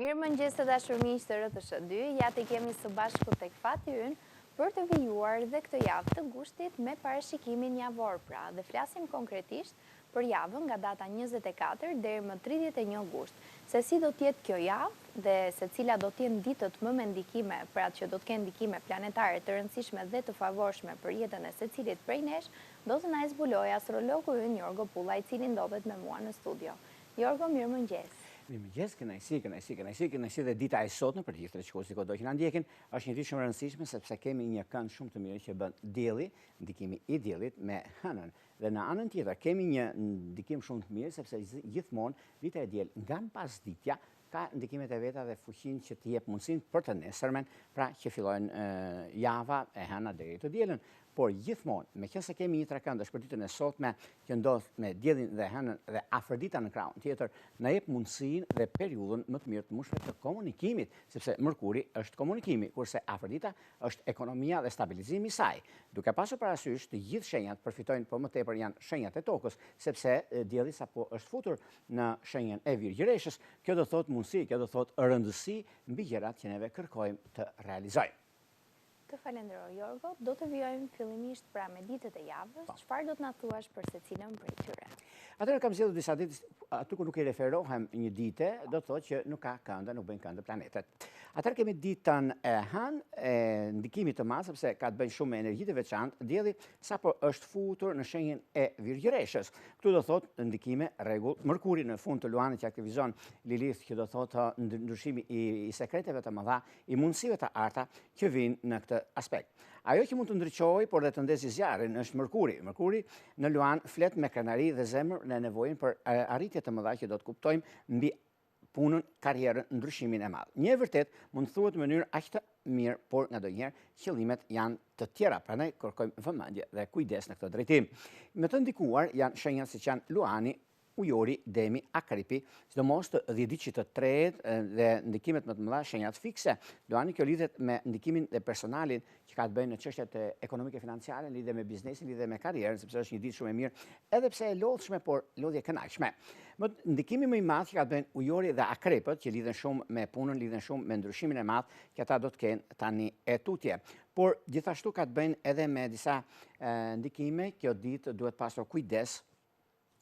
Mirëmëngjes të dashur miq të RTS2, ja të kemi së bashku tek fati ynë për të vijuar dhe këtë javë të gushtit me parashikimin javor pra, dhe flasim konkretisht për javën nga data 24 deri më 31 gusht. Se si do t'jetë kjo javë dhe se cila do t'jenë ditët më me ndikime, pra që do t'kenë ndikime planetare të rëndësishme dhe të favorshme për jetën e secilit prej nesh, do të na e zbulojë astrologu ynë Jorgo Pulla, i cili ndodhet me mua në studio. Jorgo, mirëmëngjes. Mirëmëngjes, kënaqësi dhe dita e sotme për të gjithë shikuesit që na ndjekin, është një ditë shumë e rëndësishme sepse kemi një kënd shumë të mirë që bën dielli, ndikimi i diellit me hënën. Dhe në anën tjetër kemi një ndikim shumë të mirë sepse gjithmonë dita e diel nga pasditja ka ndikimet e veta dhe fuqinë që të jep mundësinë për të nesërmen, pra që fillojnë java e hëna deri të dielën. Por gjithmonë, meqense kemi një trekëndësh për ditën e sotme që ndodh me diellin dhe hënën dhe afërdita në krahun tjetër, na jep mundësinë dhe periudhën më të mirë të mushme të komunikimit, sepse Mërkuri është komunikimi, kurse afërdita është ekonomia dhe stabilizimi i saj. Duke pasur parasysh të gjithë shenjat përfitojnë, por më tepër janë shenjat e tokës, sepse dielli sapo është futur në shenjën e Virgjëreshës, kjo do thotë mundësi, kjo do thotë rëndësi mbi gjërat që neve kërkojmë të realizojmë. Të falenderoj, Jorgo. Do të vijojmë fillimisht pra me ditët e javës. Çfarë do të na thuash për secilën prej tyre? Atëherë kam zgjedhur disa ditë, aty ku nuk i referohem një dite, do të thotë që nuk ka këndë, nuk bëjnë këndë planetet. Atëherë kemi ditën e hënë, e ndikimit të madh sepse ka të bëjë shumë me energji të veçantë, dielli sapo është futur në shenjën e Virgjëreshës. Këtu do thotë ndikime rregull. Mërkuri në fund të luanit që aktivizon Lilith, që do thotë ndryshimi i sekreteve të mëdha, i mundësive të arta që vijnë në këtë aspekt. Ajo që mund të ndriçojë, por dhe të ndezë zjarrin, është Mërkuri. Mërkuri në luan flet me krenari dhe zemër në nevojën për arritje të mëdha që do të kuptojmë mbi punën, karrierën, ndryshimin e madh. Një e vërtet mund thuhet në mënyrë aq të mirë, por ngadonjëherë qëllimet janë të tjera, prandaj kërkojmë vëmendje dhe kujdes në këtë drejtim. Me të ndikuar janë shenjat siç janë luani, ujori, demi, akripi, sidomos të dhjediqit të tretë dhe ndikimet më të mëdha shenjat fikse. Luani kjo lidhet me ndikimin e personalin që ka të bëjë në çështjet ekonomike financiare, lidhe me biznesin, lidhe me karrierën, sepse është një ditë shumë e mirë, edhe pse e lodhshme, por lodhje kënaqshme. Ndikimi më i madh që ka të bëjë ujori dhe akrepët, që lidhen shumë me punën, lidhen shumë me ndryshimin e madh që ata do të kenë tani e tutje. Por gjithashtu ka të bëjnë edhe me disa ndikime, kjo ditë duhet pasur kujdes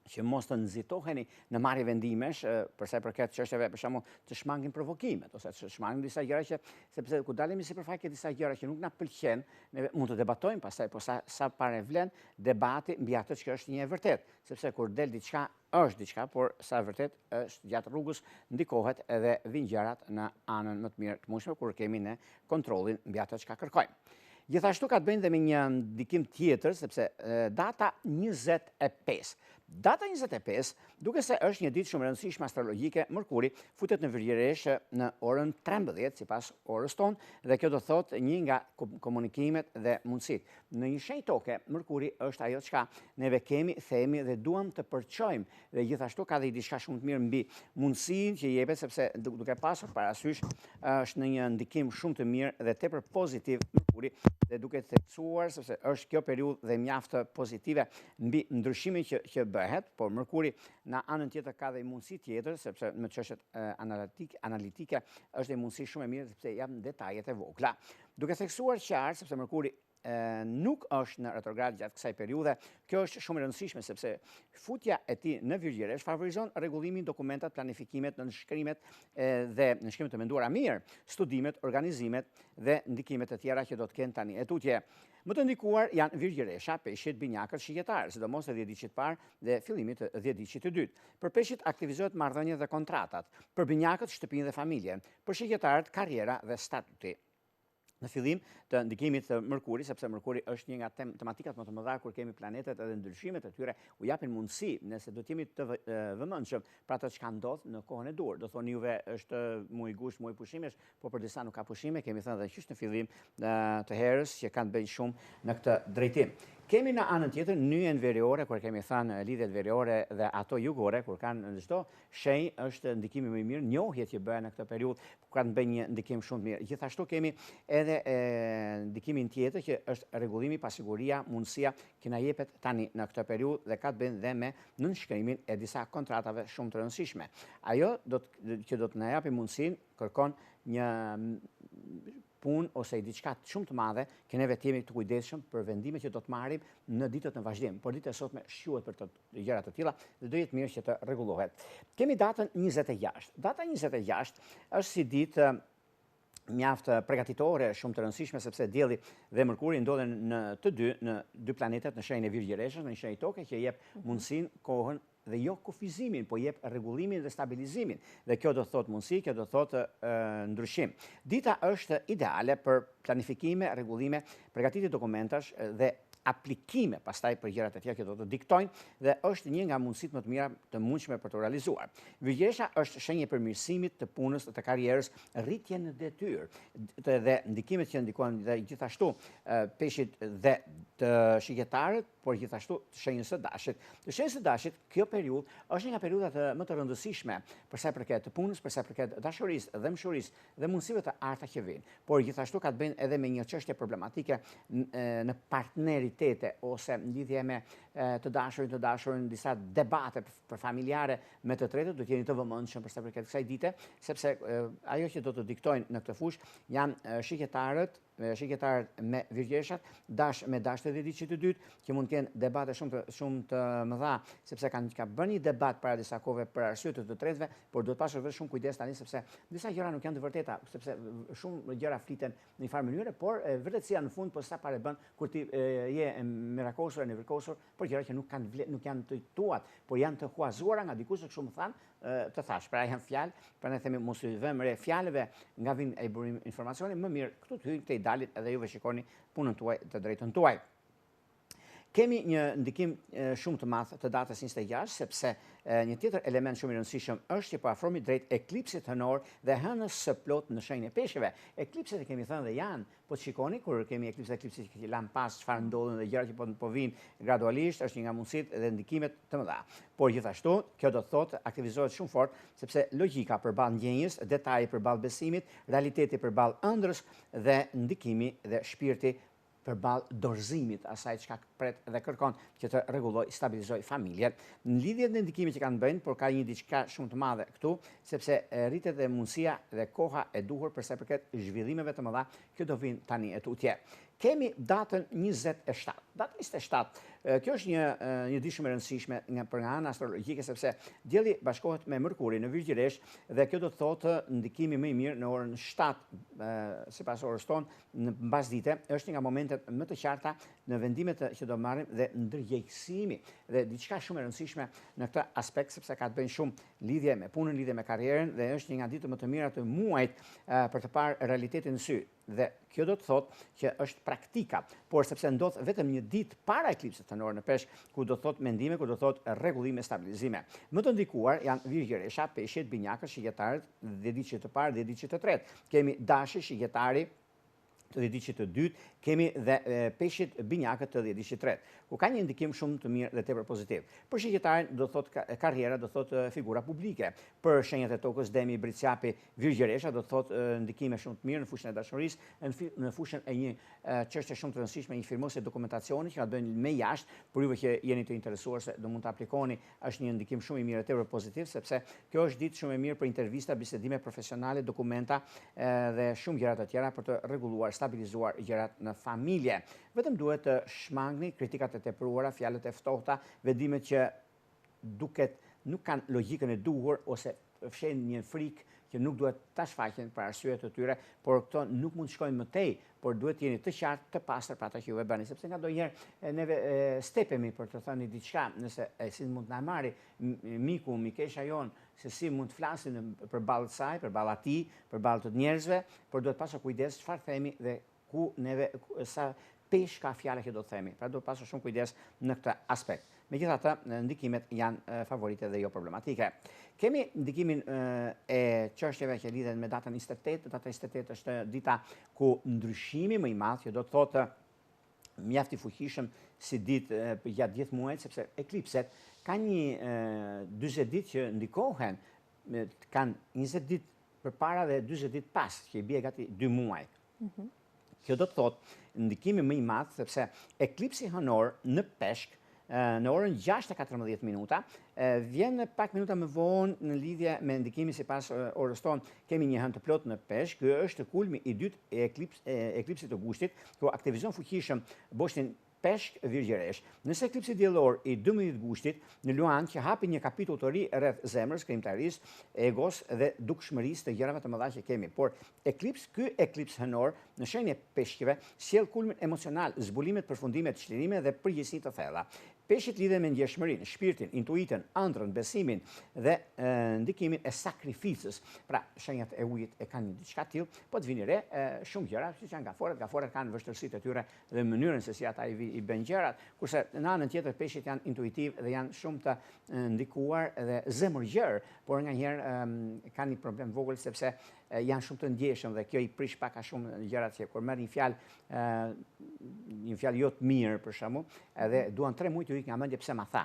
që mos të nxitoheni në marrje vendimesh për sa i përket çështjeve për shembull të shmangin provokimet ose të shmangin disa gjëra që sepse kur dalemi sipërfaqe disa gjëra që nuk na pëlqen, ne mund të debatojmë pastaj, por sa parë vlen debati mbi atë që është një e vërtet, sepse kur del diçka është diçka, por sa e vërtet është gjatë rrugës ndikohet edhe vijnë gjërat në anën më të mirë të mundshme kur kemi ne kontrollin mbi atë çka kërkojmë. Gjithashtu ka të bëjnë dhe me një ndikim tjetër, sepse data 25. Data 25, duke se është një ditë shumë rëndësishme astrologjike, Mërkuri futet në Virgjëreshë në orën 13 sipas orës tonë, dhe kjo do thotë një nga komunikimet dhe mundësit. Në një shenjë toke, Mërkuri është ajo çka neve kemi, themi dhe duam të përçojmë, dhe gjithashtu ka dhe diçka shumë të mirë mbi mundësinë që jepet, sepse duke pasur parasysh është në një ndikim shumë të mirë dhe tepër pozitiv Mërkuri, dhe duke theksuar sepse është kjo periudhë dhe mjaft pozitive mbi ndryshimin që bëhet, por Mërkuri në anën tjetër ka dhe mundësi tjetër, sepse në çështjet analitike është dhe mundësi shumë e mirë sepse janë detajet e vogla. Duke theksuar qartë sepse Mërkuri nuk është në retrograd gjatë kësaj periudhe, kjo është shumë e rëndësishme sepse futja e tij në Virgjëresh favorizon rregullimin, dokumentat, planifikimet, nënshkrimet dhe nënshkrimet të menduara mirë, studimet, organizimet dhe ndikimet e tjera që do të kenë tani e tutje. Më të ndikuar janë Virgjëresha, Peshqit, Binjakët, Shigjetarë, sidomos të dhjediqit parë dhe fillimit të dhjediqit të dytë. Për Peshqit aktivizohet marrëdhëniet dhe kontratat, për Binjakët shtëpinë dhe familjen, për Shigjetarët karriera dhe statuti. Në fillim të ndikimit të Mërkuri, sepse Mërkuri është një nga tematikat më të mëdha kur kemi planetet edhe ndryshimet e tyre u japin mundësi, nëse do të jemi të vëmendshëm për atë çka ndodh në kohën e dur. Do thoni juve është muaj gusht, muaj pushimesh, por për disa nuk ka pushime, kemi thënë edhe qysh në fillim të herës që kanë bëjnë shumë në këtë drejtim. Kemi në anën tjetër nyjen veriore, kur kemi thënë lidhjet veriore dhe ato jugore, kur kanë në çdo shenjë është ndikimi më i mirë, njohjet që bëhen në këtë periudhë, kanë bën një ndikim shumë të mirë. Gjithashtu kemi edhe ndikimin tjetër që është rregullimi, pasiguria, mundësia që na jepet tani në këtë periudhë dhe ka të bëjë dhe me nënshkrimin e disa kontratave shumë të rëndësishme. Ajo që do të na japë mundësinë kërkon një punë ose diçka shumë të madhe, që neve të jemi të kujdesshëm për vendimet që do të marrim në ditët në vazhdim. Por ditët e sotme shquhet për të gjëra të tilla dhe do jetë mirë që të rregullohet. Kemi datën 26. Data 26 është si ditë mjaft përgatitore, shumë të rëndësishme, sepse Dielli dhe Mërkuri ndodhen në dy planetet në shenjën e Virgjëreshës, në shenjën toke, që jep mundësinë, kohën dhe jo kufizimin, po jep rregullimin dhe stabilizimin. Dhe kjo do thot mundësi, kjo do thot ndryshim. Dita është ideale për planifikime, rregullime, përgatitje dokumentash dhe aplikime pastaj për gjërat e tjera që do të diktojnë dhe është një nga mundësitë më të mira të mundshme për të realizuar. Virgjëresha është shenjë e përmirësimit të punës, të karrierës, rritje në detyrë dhe ndikimet që ndikojnë dhe gjithashtu peshit dhe të shigjetarët, por gjithashtu të shenjës së dashit. Të shenjës së dashit, kjo periudhë është një nga periudhat më të rëndësishme për sa i përket të punës, për sa i përket dashurisë dhe mshurisë dhe mundësive të arta që vijnë. Por gjithashtu ka të bëjë edhe me një çështje problematike në partneritete ose në lidhje me të dashurin, disa debate për familjare me të tretët, do të jeni të vëmendshëm për sa i përket kësaj dite, sepse ajo që do të diktojnë në këtë fushë janë shigjetarët me virgjëreshat, me dashtë dhe diçit të dytë, që mund të kenë debate shumë të mëdha, sepse ka bërë një debat para disa kohëve për arsye të tretëve, por duhet pasur vetë shumë kujdes tani, sepse disa gjëra nuk janë të vërteta, sepse shumë gjëra fliten në një farë mënyrë, por vërtetësia në fund po sa parë bën kur ti je mirakosur e nevërkosur, por gjëra që nuk janë të tuat, por janë të huazuara nga dikush që shumë thanë, të thash, pra janë fjalë, pra ne themi mos i vëmë re fjalëve nga vin e burim informacioni, më mirë këtu të hyjnë këtej dalit edhe juve shikoni punën tuaj të drejtën tuaj. Kemi një ndikim shumë të madh të datës 26, sepse një tjetër element shumë i rëndësishëm është që po afrohemi drejt eklipsit hënor dhe hënës së plot në shenjën e peshqve. Eklipset e kemi thënë dhe janë, po shikoni kur kemi eklipsit që lan pas çfarë ndodhin dhe gjërat që po vinë gradualisht, është një nga mundësitë dhe ndikimet të mëdha. Por gjithashtu, kjo do të thotë aktivizohet shumë fort, sepse logjika përballë ndjenjës, detaji përballë besimit, realiteti përballë ëndrrës dhe ndikimi dhe shpirti përballë dorëzimit, asaj çka pret dhe kërkon që të rregulloj, stabilizoj familjen. Në lidhje me ndikimet që kanë bëjnë, por ka një diçka shumë të madhe këtu, sepse rritet dhe mundësia dhe koha e duhur për sa i përket zhvillimeve të mëdha që do vinë tani e tutje. Kemi datën 27. Data 27, kjo është një ditë shumë e rëndësishme për nga ana astrologjike, sepse Dielli bashkohet me Mërkurin në Virgjëresh dhe kjo do të thotë ndikimi më i mirë në orën 7 sipas orës tonë në mbasdite, është një nga momentet më të qarta në vendimet që do marrim dhe ndërgjegjësimi dhe diçka shumë e rëndësishme në këtë aspekt, sepse ka të bëjë shumë lidhje me punën, lidhje me karrierën dhe është një nga ditët më të mira të muajit për të parë realitetin në sy. Dhe kjo do të thotë që është praktika, por sepse ndodh vetëm një ditë para eklipsit hënor në peshk, ku do të thotë mendime, ku do të thotë rregullime, stabilizime. Më të ndikuar janë Virgjëresha, Peshqit, Binjakët, Shigjetarët, dhe diçit të parë dhe diçit të tretë. Kemi Dashi, Shigjetari të diçit të dytë, kemi dhe Peshqit, Binjakët të diçit të tretë, ku ka një ndikim shumë të mirë dhe tepër pozitiv. Për shigjetarin do thotë karriera, do thotë figura publike. Për shenjat e tokës, Demi, Britsjapi, Virgjëresha do thotë ndikime shumë të mirë në fushën e dashurisë, në fushën e një çështje shumë të rëndësishme, një firmosje dokumentacioni që ka të bëjë me jashtë, por juve që jeni të interesuar se do mund të aplikoni, është një ndikim shumë i mirë, tepër pozitiv, sepse kjo është ditë shumë e mirë për intervista, bisedime profesionale, dokumenta dhe shumë gjëra të tjera për të rregulluar, stabilizuar gjërat në familje. Vetëm duhet të shmangni kritikat e tepruara, fjalët e ftohta, vendimet që duket nuk kanë logjikën e duhur ose fshin një frikë që nuk duhet ta shfaqen për arsye të tyre, por këto nuk mund të shkojnë më tej, por duhet të jeni të qartë, të pastër për ata që ju e bëni, sepse ngadonjëherë neve stepemi për të thënë diçka, nëse si mund na marri miku, mikesha jon, se si mund të flasim përballë saj, përballë atij, përballë të njerëzve, por duhet pasur kujdes çfarë themi dhe ku neve sa pesh ka fjala që do të themi. Pra duhet pasur shumë kujdes në këtë aspekt. Megjithatë, ndikimet janë favorite dhe jo problematike. Kemi ndikimin e çështjeve që lidhen me datën 28. Data 28 është dita ku ndryshimi më i madh, që do të thotë mjaft i fuqishëm si ditë gjatë gjithë muajit, sepse eklipset kanë një 40 ditë që ndikohen, kanë 20 ditë përpara dhe 40 ditë pas, që i bie gati 2 muaj. Kjo do të thotë ndikimi më i madh, sepse eklipsi hënor në Peshk në orën 6:14 minuta, vjen pak minuta më vonë në lidhje me ndikimin sipas orës tonë. Kemi një hënë të plot në Peshk, ky është kulmi i dytë i eklipsit të gushtit, ku aktivizon fuqishëm boshtin Peshk Virgjeresh. Nëse eklipsi diellor i 12 gushtit në Luan që hapi një kapitull të ri rreth zemrës, krijimtarisë, egos dhe dukshmërisë të gjërave të mëdha që kemi. Por ky eklips hënor në shenjë peshqive sjell kulmin emocional, zbulimet, përfundimet, çlirime dhe përgjegjësi të thella. Peshqit lidhen me ndjeshmërinë, shpirtin, intuitën, ëndrrën, besimin dhe ndikimin e sakrificës. Pra, shenjat e ujit e kanë një diçka tillë, po të vini re shumë gjëra, siç janë gaforet kanë vështirësitë e tyre dhe mënyrën se si ata i bën gjërat, kurse në anën tjetër peshqit janë intuitiv dhe janë shumë të ndikuar dhe zemërgjër, por nganjëherë kanë një problem vogël sepse janë shumë të ndjeshëm dhe kjo i prish pak a shumë gjërat që kur merr një fjalë jo të mirë për shembull, edhe duan 3 muaj të ikë nga mendja pse ma tha.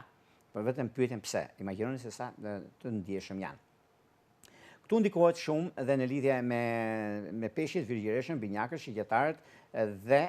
Por vetëm pyeten pse. Imagjinoni se sa të ndjeshëm janë. Këtu ndikohet shumë dhe në lidhje me peshqit, virgjëreshën, binjakët, shigjetarët dhe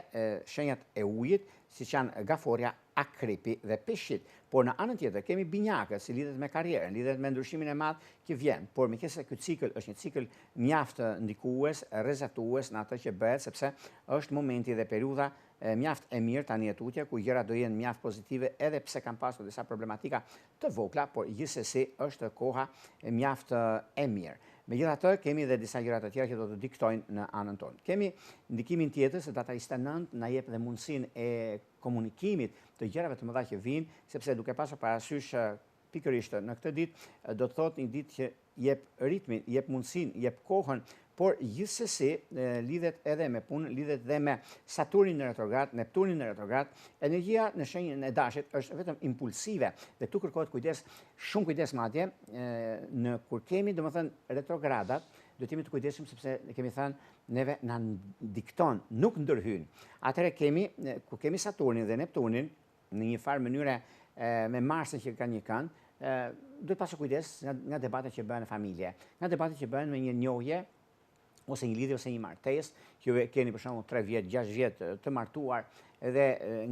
shenjat e ujit, siç janë gaforja, akripi dhe peshqit. Por në anën tjetër kemi binjakët, si lidhet me karrierën, lidhet me ndryshimin e madh që vjen. Por meqenëse ky cikël është një cikël mjaft ndikues, rrezatues në atë që bëhet, sepse është momenti dhe periudha mjaft e mirë tani e tutje, ku gjërat do jenë mjaft pozitive, edhe pse kanë pasur disa problematika të vogla, por gjithsesi është koha mjaft e mirë. Megjithatë, kemi dhe disa gjëra të tjera që do të diktojnë në anën tonë. Kemi ndikimin tjetër se data 29 na jep dhe mundësinë e komunikimit të gjërave të mëdha që vijnë, sepse duke pasur parasysh pikërisht në këtë ditë, do të thotë një ditë që jep ritmin, jep mundësinë, jep kohën, por gjithsesi lidhet edhe me punën, lidhet edhe me Saturnin në retrograd, Neptunin në retrograd. Energjia në shenjën e dashit është vetëm impulsive dhe tu kërkohet kujdes, shumë kujdes madje, në kur kemi domethënë retrogradat, do të jemi të kujdesshëm sepse kemi thënë neve na dikton, nuk ndërhyn. Atëherë kur kemi Saturnin dhe Neptunin në një farë mënyre me Marsin që ka një kënd, duhet pasur kujdes nga debatet që bëhen në familje, nga debatet që bëhen me një njohje ose një lidhje ose një martesë, që keni për shembull 3 vjet, 6 vjet të martuar, dhe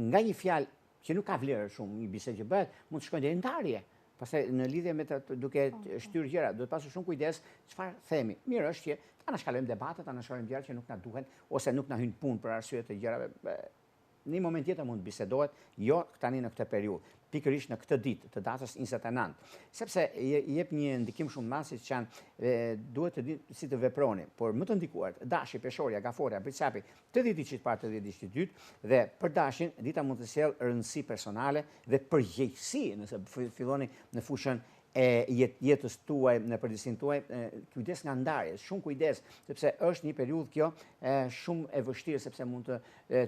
nga një fjalë që nuk ka vlerë shumë, një bisedë që bëhet, mund të shkojë deri në ndarje. Pastaj në lidhje me duke shtyr gjëra, duhet pasur shumë kujdes çfarë themi. Mirë është që ta anashkalojmë debatet, ta anashkalojmë gjëra që nuk na duhen ose nuk na hyn punë për arsye të gjërave. Në një moment tjetër mund të bisedohet, jo tani në këtë periudhë, pikërisht në këtë ditë të datës 29, sepse jep një ndikim shumë madh siç janë duhet të ditë si të veproni, por më të ndikuar dashi, peshorja, gaforja, bricapi, të 10 ditë parë, të 10 ditë të dytë, dhe për dashin dita mund të sjellë rëndësi personale dhe përgjegjësi nëse filloni në fushën e jetës tuaj, në përgjithësinë tuaj, kujdes nga ndarjes, shumë kujdes, sepse është një periudhë kjo shumë e vështirë, sepse mund të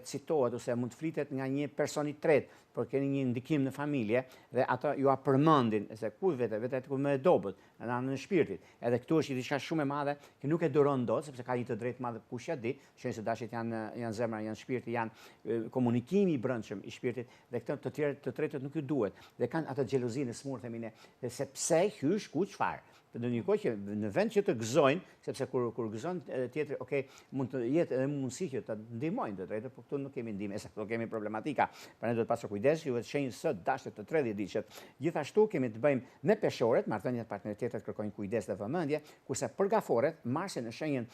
citohet ose mund të flitet nga një person i tretë, por keni një ndikim në familje dhe ata ju përmendin se ku vetë ku më dobët në anën e shpirtit. Edhe këtu është diçka shumë e madhe që nuk e duron dot, sepse ka një të drejtë madhe kush ja di, shenjë se dashit janë zemra, janë shpirti, janë komunikimi i brendshëm i shpirtit dhe këto të tjerë të tretët nuk ju duhet dhe kanë atë xhelozinë e smur themi ne, sepse hysh ku çfarë. Në një kohë që në vend që të gëzojnë, sepse kur gëzon tjetri, okay, mund të jetë edhe mundësi që të ndihmojnë të drejtë, por këtu nuk kemi ndihmë, këtu kemi problematika. Prandaj duhet pasur kujdes, ju shenjë sot dashur të 30 ditësht. Gjithashtu kemi të bëjmë me peshorët, marrëdhëniet partneritetet kërkojnë kujdes dhe vëmendje, kurse për gaforet, Marsi në shenjën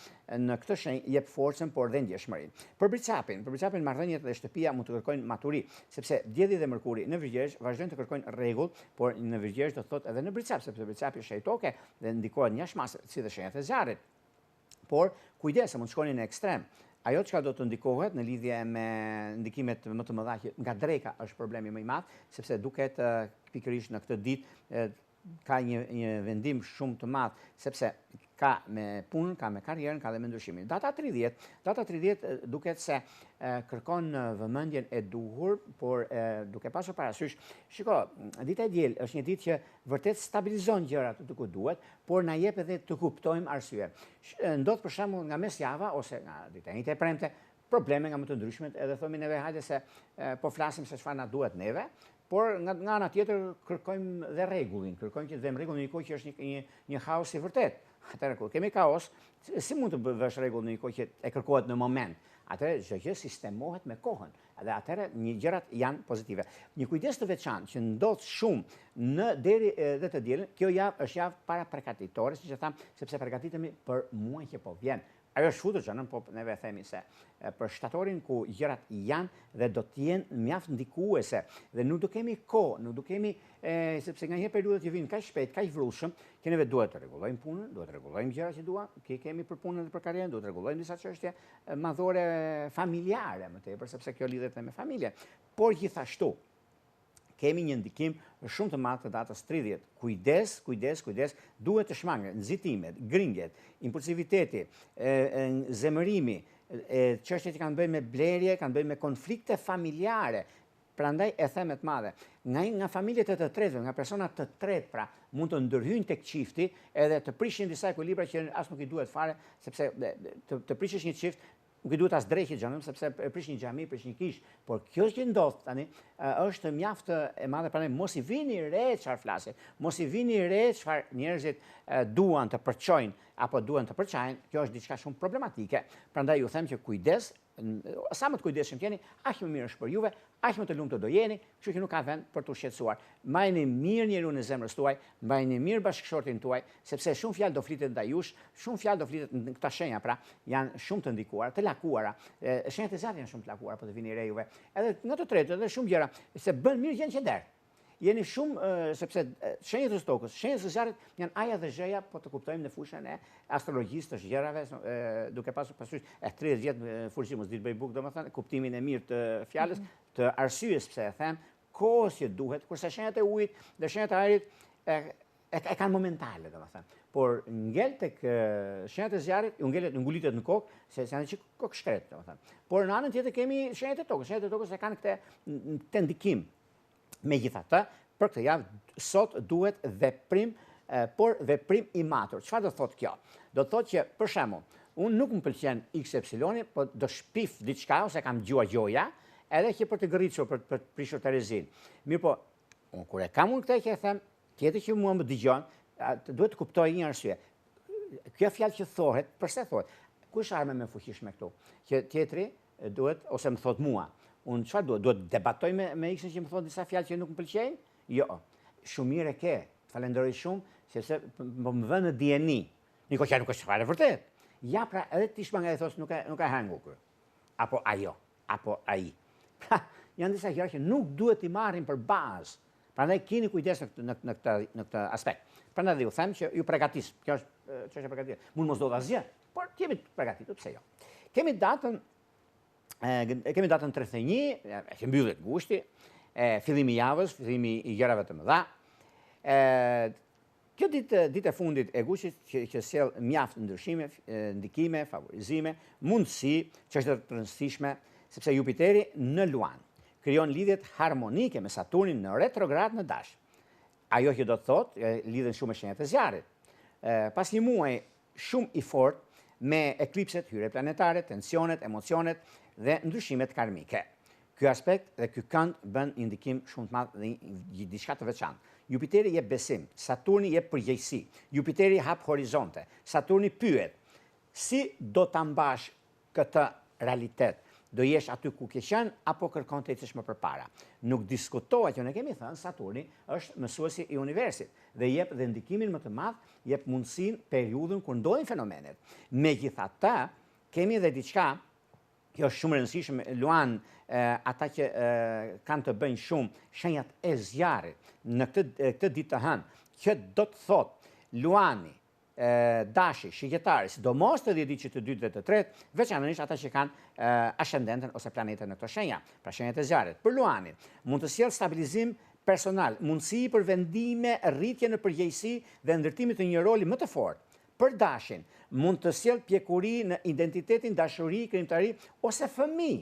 në këtë shenjë jep forcën por dhe ndjeshmërinë. Për bricapin marrëdhëniet dhe shtëpia mund të kërkojnë maturi, sepse Djedhi dhe Mërkuri në Virgjeresh vazhdojnë të kërkojnë rregull, por në Virgjeresh do të thotë edhe në bricap, sepse bricapi është shejtoke dhe ndikohet një shmasë si dhe shenjat e zjarrit. Por kujdes, mund të shkoni në ekstrem. Ajo çka do të ndikohet në lidhje me ndikimet më të mëdha që nga dreka është problemi më i madh, sepse duket pikërisht në këtë ditë ka një vendim shumë të madh, sepse ka me punën, ka me karrierën, ka dhe me ndryshimin. Data 30 duket se kërkon vëmendjen e duhur, por duke pasur parasysh, shiko, dita e diel është një ditë që vërtet stabilizon gjërat të ku duhet, por na jep edhe të kuptojmë arsye. Ndodh për shembull nga mesjava ose nga dita e premte, probleme nga më të ndryshmet, edhe thomi neve hajde se po flasim se çfarë na duhet neve, por nga ana tjetër kërkojmë dhe rregullin, kërkojmë që të vëmë rregull në një kohë që është një kaos i vërtet. Atëherë kur kemi kaos, si mund të vësh rregull në një kohë që e kërkohet në moment? Atëherë çdo gjë sistemohet me kohën. Dhe atëherë një gjërat janë pozitive. Një kujdes të veçantë që ndodh shumë në deri dhe të dielën, kjo javë është javë para përgatitore, siç e tham, sepse përgatitemi për muajin që po vjen. Ajo është futur xhanën, po neve themi se për shtatorin ku gjërat janë dhe do të jenë mjaft ndikuese dhe nuk do kemi kohë, nuk do kemi sepse nga një periudhë që vijnë kaq shpejt, kaq vrullshëm, që neve duhet të rregullojmë punën, duhet të rregullojmë gjërat që duam, kemi për punën dhe për karrierën, duhet të rregullojmë disa çështje madhore familjare më tepër, sepse kjo lidhet me familjen. Por gjithashtu kemi një ndikim shumë të madh të datës 30. Kujdes, duhet të shmanget nxitimet, gringjet, impulsiviteti, zemërimi, çështjet që kanë bëjnë me blerje, kanë bëjnë me konflikte familjare. Prandaj e them të madhe, nga familjet e të tretë, nga persona të tretë, pra mund të ndërhyjnë tek çifti edhe të prishin disa ekuilibra që as nuk i duhet fare, sepse të prishësh një çift nuk i duhet as drejtë xhanëm, sepse prish një xhami, prish një kish, por kjo që ndodh tani është mjaft e madhe, prandaj mos i vini re çfarë flasin, mos i vini re çfarë njerëzit duan të përçojnë apo duan të përçajnë, kjo është diçka shumë problematike. Prandaj ju them që kujdes, sa më të kujdesshëm jeni, aq më mirë është për juve, aq më të lumtur do jeni, kështu që nuk ka vend për të shqetësuar. Mbajini mirë njeriu në zemrës tuaj, mbajini mirë bashkëshortin tuaj, sepse shumë fjalë do flitet ndaj jush, shumë fjalë do flitet në këta shenja, pra janë shumë të ndikuara, të lakuara. Shenjat e zjarrit janë shumë të lakuara, po të vini re juve. Edhe nga të tretë, edhe shumë gjëra, se bën mirë gjën qender. Jeni shumë, sepse shenjat e tokës, shenjat e zjarrit janë aja dhe zheja, po të kuptojmë në fushën e astrologjisë të gjërave, duke pasur parasysh 30 vjet fushë mos ditë bëj buk, domethënë kuptimin e mirë të fjalës, të arsyes pse e them, kohës që duhet, kurse shenjat e ujit dhe shenjat e ajrit e kanë momentale, domethënë. Por ngel tek shenjat e zjarrit, ngulitet në kokë, se janë që kokë shkret, domethënë. Por në anën tjetër kemi shenjat e tokës. Shenjat e tokës e kanë këtë ndikim. Megjithatë, për këtë javë sot duhet veprim, por veprim i matur. Çfarë do thotë kjo? Do thotë që, për shembull, unë nuk më pëlqen XY, po do shpif diçka ose kam gjoja, edhe që për të gërritur, për të prishur Terezin. Mirë po, unë kur e kam unë këtë që e them, tjetër që mua më dëgjon, duhet të kuptoj një arsye. Kjo fjalë që thohet, përse thohet? Kush arme më fuqishme këtu? Që tjetri duhet ose më thot mua. Unë çfarë duhet? Duhet debatoj me X-in që më thot disa fjalë që nuk më pëlqejnë? Jo. Shumë mirë e ke. Falenderoj shumë, sepse më vën në dieni. Niko që nuk është fare vërtet. Ja, pra, edhe ti shpanga e thos nuk e hangu kë. Apo ajo, apo ai. Pra, janë disa gjëra që nuk duhet i marrin për bazë. Prandaj keni kujdes në këtë aspekt. Prandaj ju them që ju përgatis. Kjo është çështje përgatitje. Mund mos do asgjë, por jemi të përgatitur, pse jo. Kemi datën 31, që mbyllet gushti, fillimi i javës, fillimi i gjërave të mëdha. Kjo ditë e fundit e gushtit që sjell mjaft ndryshime, ndikime, favorizime, mundësi, çështje të rëndësishme, sepse Jupiteri në Luan krijon lidhjet harmonike me Saturnin në retrograd në Dash. Ajo që do të thotë lidhen shumë me shenjat e zjarrit. Pas një muaji shumë i fortë me eklipset, hyrje planetare, tensionet, emocionet dhe ndryshimet karmike. Ky aspekt dhe ky kënd bën një ndikim shumë të madh dhe diçka të veçantë. Jupiteri jep besim, Saturni jep përgjegjësi, Jupiteri hap horizonte, Saturni pyet, si do ta mbash këtë realitet? Do jesh aty ku ke qenë apo kërkon të ecësh më përpara? Nuk diskutohet që ne kemi thënë Saturni është mësuesi i universit dhe jep dhe ndikimin më të madh, jep mundësinë periudhën kur ndodhin fenomenet. Megjithatë, kemi edhe diçka që është shumë e rëndësishme, Luan, ata që kanë të bëjnë shumë shenjat e zjarrit në këtë ditë të hënë, që do të thotë Luani, Dashi, shigjetari, sidomos të ditë të dytë dhe të tretë, veçanërisht ata që kanë ascendenten ose planetet në këto shenja, pra shenjat e zjarrit. Për Luanin, mund të sjellë stabilizim personal, mundësi për vendime, rritje në përgjegjësi dhe ndërtimit të një roli më të fortë. Për Dashin, mund të sjellë pjekuri në identitetin, dashuri, krijimtari ose fëmijë.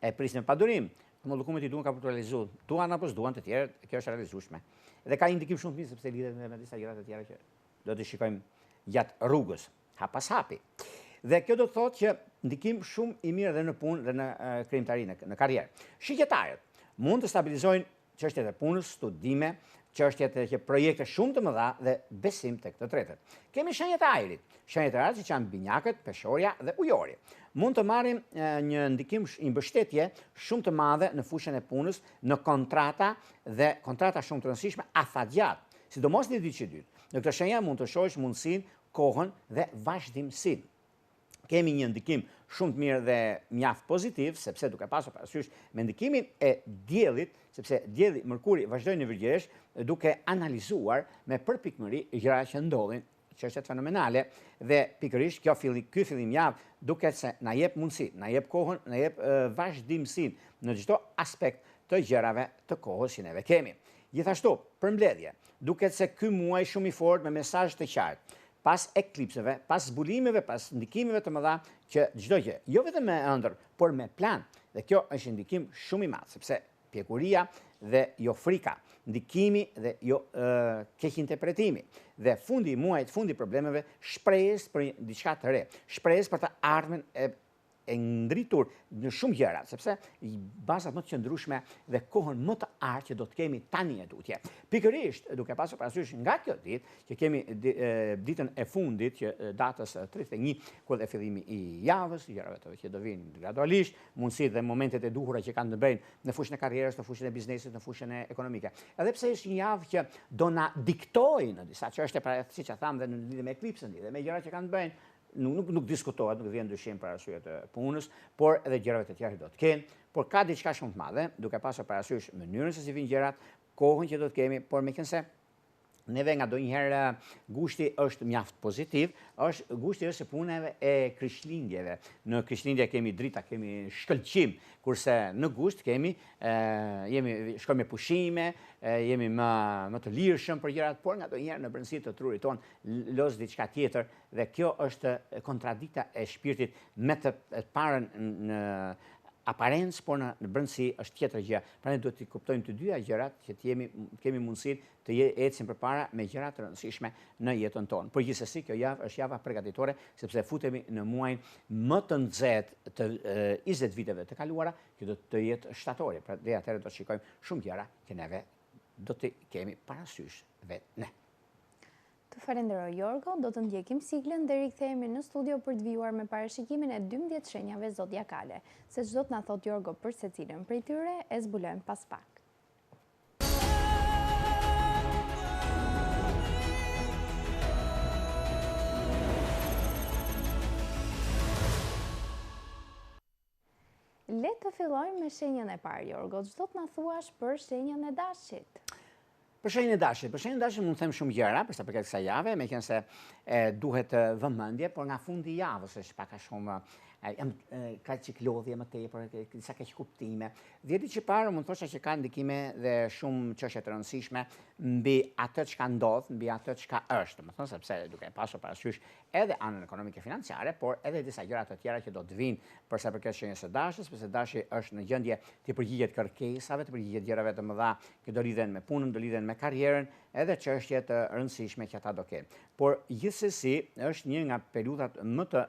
E prisnë pa durim. Mallkumet i duan ka për të realizuar. Duan apo s'duan të tjerë, kjo është e realizueshme. Dhe ka një ndikim shumë të mirë sepse lidhet me disa gjëra të tjera që do të shikojmë gjatë rrugës, hap pas hapi. Dhe kjo do të thotë që ndikim shumë i mirë dhe në punë dhe në krijimtari, në karrierë. Shqiptarët mund të stabilizojnë çështjet e punës, studime, çështjet e projekte shumë të mëdha dhe besim tek të tretët. Kemi shenjat e ajrit. Shenjat e ajrit që janë binjakët, peshorja dhe ujori. Mund të marrim një ndikim i mbështetje shumë të madhe në fushën e punës, në kontrata dhe kontrata shumë të rëndësishme afatgjatë, sidomos në ditë që dytë. Në këtë shenja mund të shohësh mundësinë, kohën dhe vazhdimsinë. Kemi një ndikim shumë të mirë dhe mjaft pozitiv, sepse duke pasur parasysh me ndikimin e diellit, sepse dielli Mërkuri vazhdoi në Virgjëresh duke analizuar me përpikmëri gjërat që ndodhin, çështjet fenomenale dhe pikërisht ky fillim javë duket se na jep mundësi, na jep kohën, na jep vazhdimsinë në çdo aspekt të gjërave të kohës që neve kemi. Gjithashtu, përmbledhje, duket se ky muaj shumë i fortë me mesazh të qartë. Pas eklipseve, pas zbulimeve, pas ndikimeve të mëdha që çdo gjë, jo vetëm me ëndër, por me plan. Dhe kjo është ndikim shumë i madh, sepse pjekuria dhe jo frika, ndikimi dhe jo keq interpretimi. Dhe fundi i muajit, fundi i problemeve, shpresë për diçka të re, shpresë për të ardhmen e ngritur në shumë gjëra, sepse bazat më të qëndrueshme dhe kohën më të artë që do të kemi tani e tutje. Pikërisht, duke pasur parasysh nga kjo ditë, që kemi ditën e fundit, që datës 31, kur dhe fillimi i javës, gjërave që do vinë gradualisht, mundësitë dhe momentet e duhura që kanë të bëjnë në fushën e karrierës, në fushën e biznesit, në fushën e ekonomike. Edhe pse është një javë që do na diktojë në disa çështje, siç e tham, dhe në lidhje me eklipsin, dhe me gjërat që kanë të bëjnë, nuk diskutohet, nuk vjen dyshim për arsye të punës, por edhe gjërave të tjera që do të kenë, por ka diçka shumë të madhe, duke pasur parasysh mënyrën se si vijnë gjërat, kohën që do të kemi, por meqense neve nga ndonjëherë gushti është mjaft pozitiv, gushti është e punave e Krishtlindjeve. Në Krishtlindje kemi drita, kemi shkëlqim, kurse në gusht kemi shkojmë me pushime, jemi më të lirshëm për gjërat, por nga ndonjëherë në brendësi të trurit ton los diçka tjetër dhe kjo është kontradikta e shpirtit me të parën në aparencë, por në brendësi është tjetër gjë. Prandaj duhet të kuptojmë të dyja gjërat që kemi mundësinë të ecim përpara me gjëra të rëndësishme në jetën tonë. Por gjithsesi kjo javë është java përgatitore, sepse futemi në muajin më të nxehtë të 20 viteve të kaluara, që do të jetë shtatori. Pra dhe atëherë do të shikojmë shumë gjëra që neve do të kemi parasysh vetë ne. Të falenderoj Jorgo, do të ndjekim siglën dhe rikthehemi në studio për të vijuar me parashikimin e 12 shenjave zodiakale. Se çdo të na thot Jorgo për secilën prej tyre, e zbulojmë pas pak. Le të fillojmë me shenjën e parë, Jorgo. Çdo të na thuash për shenjën e Dashit. Për shenjën e Dashit mund të them shumë gjëra për sa përket kësaj jave, meqense duhet vëmendje, por nga fundi i javës është pak a shumë ka lodhje më tepër, disa keq kuptime. Vjeti që parë mund thosha që ka ndikime dhe shumë çështje të rëndësishme mbi atë çka ndodh, mbi atë çka është, domethënë sepse duke pasur parasysh edhe anën ekonomike financiare, por edhe disa gjëra të tjera që do të vinë për sa përket shenjës së Dashit, sepse Dashi është në gjendje të përgjigjet kërkesave, të përgjigjet gjërave të mëdha që do lidhen me punën, do lidhen me karrierën, edhe çështje të rëndësishme që ata do kenë. Por gjithsesi është një nga periudhat më të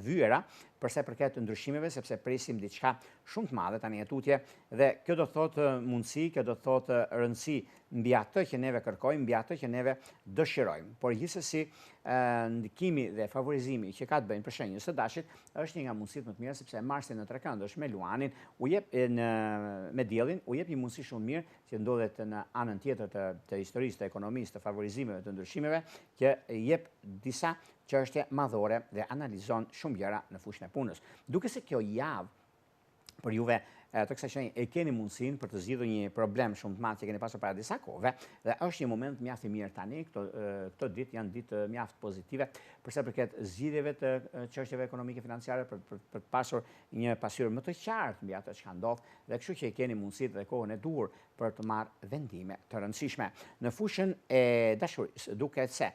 vyera për sa përket të ndryshimeve, sepse presim diçka shumë të madhe tani e tutje dhe kjo do thotë mundësi, kjo do thotë rëndësi mbi atë që neve kërkojmë, mbi atë që neve dëshirojmë. Por gjithsesi ndikimi dhe favorizimi që ka të bëjnë për shenjën së Dashit është një nga mundësitë më të mira, sepse Marsi në trekëndësh me Luanin u jep me diellin u jep një mundësi shumë mirë që ndodhet në anën tjetër të historisë, të ekonomisë, të favorizimeve, të ndryshimeve, që jep disa çështje madhore dhe analizon shumë gjëra në fushën e punës. Duke se kjo javë për juve të kësaj shenje e keni mundësinë për të zgjidhur një problem shumë të madh që keni pasur para disa kohëve dhe është një moment mjaft i mirë tani. Këto ditë janë ditë mjaft pozitive për sa përket zgjidhjeve të çështjeve ekonomike financiare për të pasur një pasqyrë më të qartë mbi atë çka ndodh dhe kështu që e keni mundësitë dhe kohën e duhur për të marrë vendime të rëndësishme. Në fushën e dashurisë duket se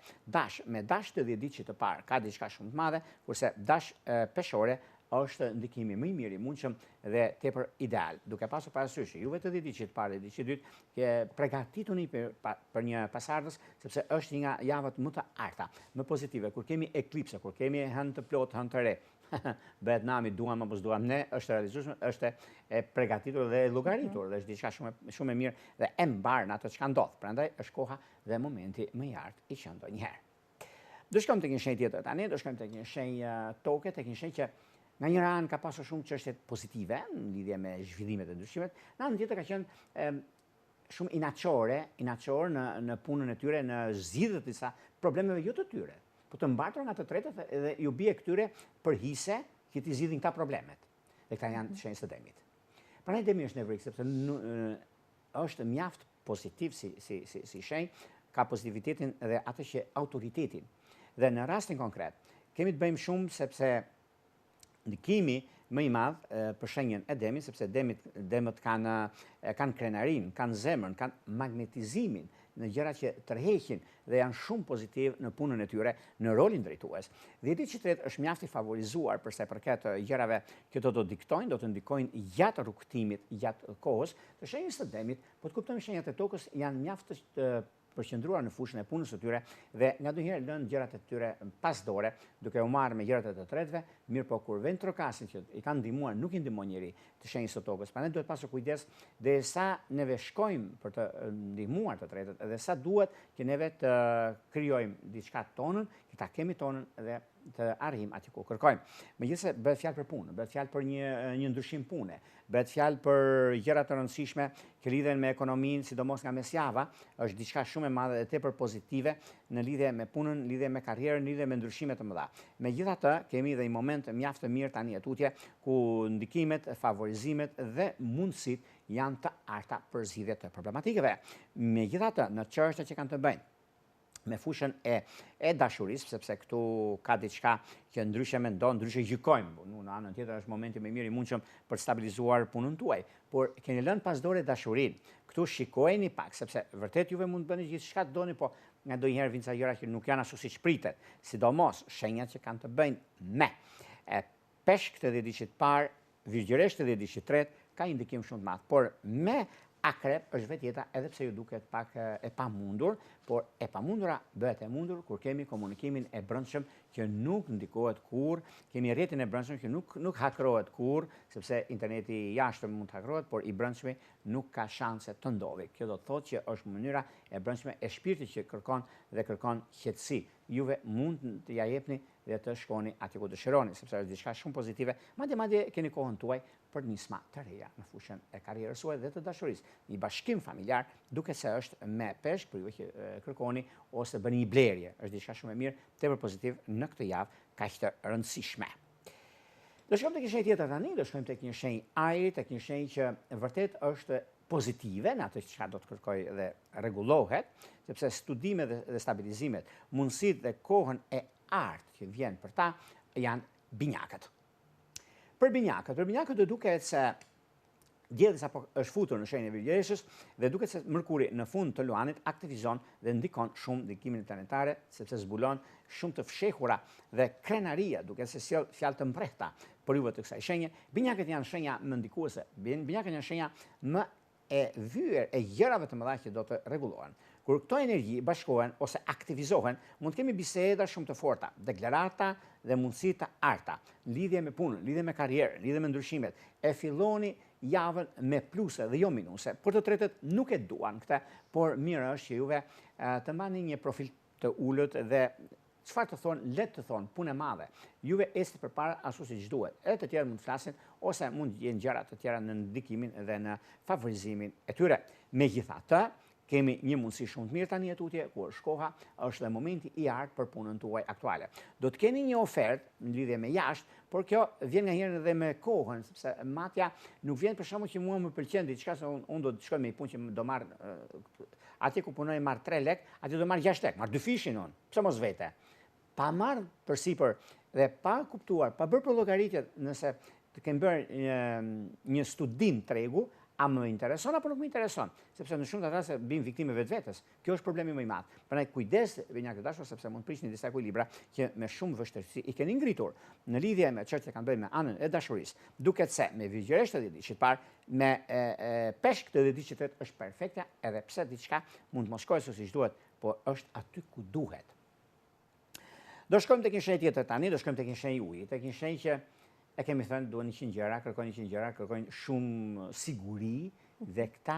me dash të 10 ditë që të parë ka diçka shumë të madhe, kurse dash peshore është ndikimi më i mirë i mundshëm dhe tepër ideal. Duke pasur parasysh juve të diçit parë dhe diçit dytë që përgatituni për një pasardhës, sepse është një nga javët më të arta, më pozitive, kur kemi eklipse, kur kemi hënë të plot, hënë të re. Bëhet nami, duam apo s'duam ne, është realizueshme, është e përgatitur dhe e llogaritur, dhe është diçka shumë e mirë dhe e mbar në ato çka ndodh. Prandaj është koha dhe momenti më i artë i që ndonjëherë. Do shkojmë tek një shenjë tjetër tani, do shkojmë tek një shenjë toke, tek një shenjë që nga njëra anë ka pasur shumë çështje pozitive në lidhje me zhvillimet e ndryshimet, në anën tjetër ka qenë shumë inaçor në punën e tyre, në zgjidhjet e disa problemeve jo të tyre, po të mbartur nga të tretët edhe ju bie këtyre përhise që t'i zgjidhin këta problemet. Dhe këta janë shenjë të demit. Prandaj demi është nevrik, sepse është mjaft pozitiv si shenjë, ka pozitivitetin dhe atë që autoritetin. Dhe në rastin konkret, kemi të bëjmë shumë sepse ndikimi më i madh për shenjën e demit, sepse demët kanë krenarin, kanë zemrën, kanë magnetizimin në gjëra që tërheqin dhe janë shumë pozitiv në punën e tyre në rolin drejtues. Dhe ditë që tretë është mjaft i favorizuar përsa i përket gjërave që do të diktojnë, do të ndikojnë gjatë rrugtimit, gjatë kohës, të shenjës të demit, po të kuptojmë shenjat e tokës janë mjaft të përqendruar në fushën e punës së tyre dhe ngadonjëherë lënë gjërat e tyre pas dore, duke u marrë me gjërat e të tretëve, mirë po kur vjen trokasin që i kanë ndihmuar, nuk i ndihmon njëri të shenjës së tokës. Prandaj duhet pasur kujdes derisa neve shkojmë për të ndihmuar të tretët, edhe sa duhet që neve të krijojmë diçka tonën, që ta kemi tonën dhe të arrijmë aty ku kërkojmë. Megjithëse bëhet fjalë për punë, bëhet fjalë për një ndryshim pune, bëhet fjalë për gjëra të rëndësishme që lidhen me ekonominë, sidomos nga mesjava, është diçka shumë e madhe dhe tepër pozitive në lidhje me punën, lidhje me karrierën, lidhje me ndryshime të mëdha. Megjithatë, kemi edhe një moment mjaft të mirë tani tutje ku ndikimet, favorizimet dhe mundësitë janë të arta për zgjidhje të problematikeve. Megjithatë, në çështjet që kanë të bëjnë me fushën e dashurisë, sepse këtu ka diçka që ndryshe mendon, ndryshe gjykojmë. Në anën tjetër është momenti më i mirë i mundshëm për të stabilizuar punën tuaj. Por keni lënë pas dore dashurinë. Këtu shikojeni pak, sepse vërtet juve mund të bëni gjithçka të doni, po ngadonjëherë vijnë ca gjëra që nuk janë ashtu siç pritet. Sidomos shenjat që kanë të bëjnë me peshk të diçit parë, virgjëresht të diçit tretë, ka një ndikim shumë të madh. Por me akrep është vetjeta edhe pse ju duket pak e pamundur, por e pamundura bëhet e mundur kur kemi komunikimin e brendshëm që nuk ndikohet kur, kemi rrjetin e brendshëm që nuk hakrohet kur, sepse interneti i jashtëm mund të hakrohet, por i brendshmi nuk ka shanse të ndodhi. Kjo do të thotë që është mënyra e brendshme e shpirtit që kërkon qetësi. Juve mund të ja jepni dhe të shkoni aty ku dëshironi, sepse është diçka shumë pozitive, madje keni kohën tuaj për nisma të reja në fushën e karrierës suaj dhe të dashurisë. Një bashkim familjar, duke se është me peshk, për ju që kërkoni, ose bëni një blerje, është diçka shumë e mirë, tepër pozitiv në këtë javë kaq të rëndësishme. Do shkojmë tek një shenjë tjetër tani, do shkojmë tek një shenjë ajri, tek një shenjë që vërtet është pozitive në atë që do të kërkoj dhe rregullohet, sepse studimet dhe stabilizimet, mundësitë dhe kohën e artë që vjen për ta janë binjakët. Për binjakët do duket se dielli sapo është futur në shenjën e virgjëreshës dhe duket se Mërkuri në fund të luanit aktivizon dhe ndikon shumë ndikimin planetare, sepse zbulon shumë të fshehura dhe krenaria, duket se sjell fjalë të mprehta për juve të kësaj shenje. Binjakët janë shenja më ndikuese, binjakët janë shenja më e vyer e gjërave të mëdha që do të rregullohen. Kur këto energji bashkohen ose aktivizohen, mund të kemi biseda shumë të forta, deklarata dhe mundësi të arta, lidhje me punën, lidhje me karrierën, lidhje me ndryshimet. E filloni javën me pluse dhe jo minuse. Për të tretët nuk e duan këtë, por mirë është që juve të mbani një profil të ulët dhe çfarë të thonë, le të thonë, punë e madhe. Juve esti përpara ashtu siç duhet. Edhe të tjerë mund të flasin ose mund të jenë gjëra të tjera në ndikimin dhe në favorizimin e tyre. Megjithatë, kemi një mundësi shumë të mirë tani tutje, ku është koha, është dhe momenti i artë për punën tuaj aktuale. Do të keni një ofertë në lidhje me jashtë, por kjo vjen nganjëherë edhe me kohën, sepse matja nuk vjen për shkakun që mua më pëlqen diçka se unë do të shkoj me një punë që do marr atje ku punoj marr 3 lek, atje do marr 6 lek, marr 2 fishin unë. Pse mos vete? Pa marr përsipër dhe pa kuptuar, pa bërë për llogaritjet nëse të kem bërë një studim tregu, a më intereson apo nuk më intereson, sepse në shumë të raste bim viktime vetvetes. Kjo është problemi më i madh. Prandaj kujdes venjak të dashur sepse mund prishni disa ekuilibra që me shumë vështirësi i keni ngritur në lidhje me çështjet që kanë bënë me anën e dashurisë. Duket se me vigjeresht të 10 ditë parë, me peshk të 10 ditë tretë është perfekte, edhe pse diçka mund të mos shkojë siç duhet, por është aty ku duhet. Do shkojmë tek një shenjë tjetër tani, do shkojmë tek një shenjë uji, tek një shenjë që e kemi thënë duhen 100 gjëra, kërkojnë 100 gjëra, kërkojnë shumë siguri dhe këta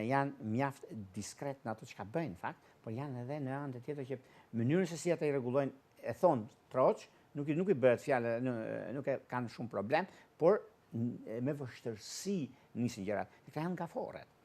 janë mjaft diskret në ato që ka bëjnë, në fakt, por janë edhe në anë tjetër që mënyrën se si ata i rregullojnë, e thonë troç, nuk i bëhet fjalë, nuk e kanë shumë problem, por me vështirësi nisin gjërat. Këta janë gaforet.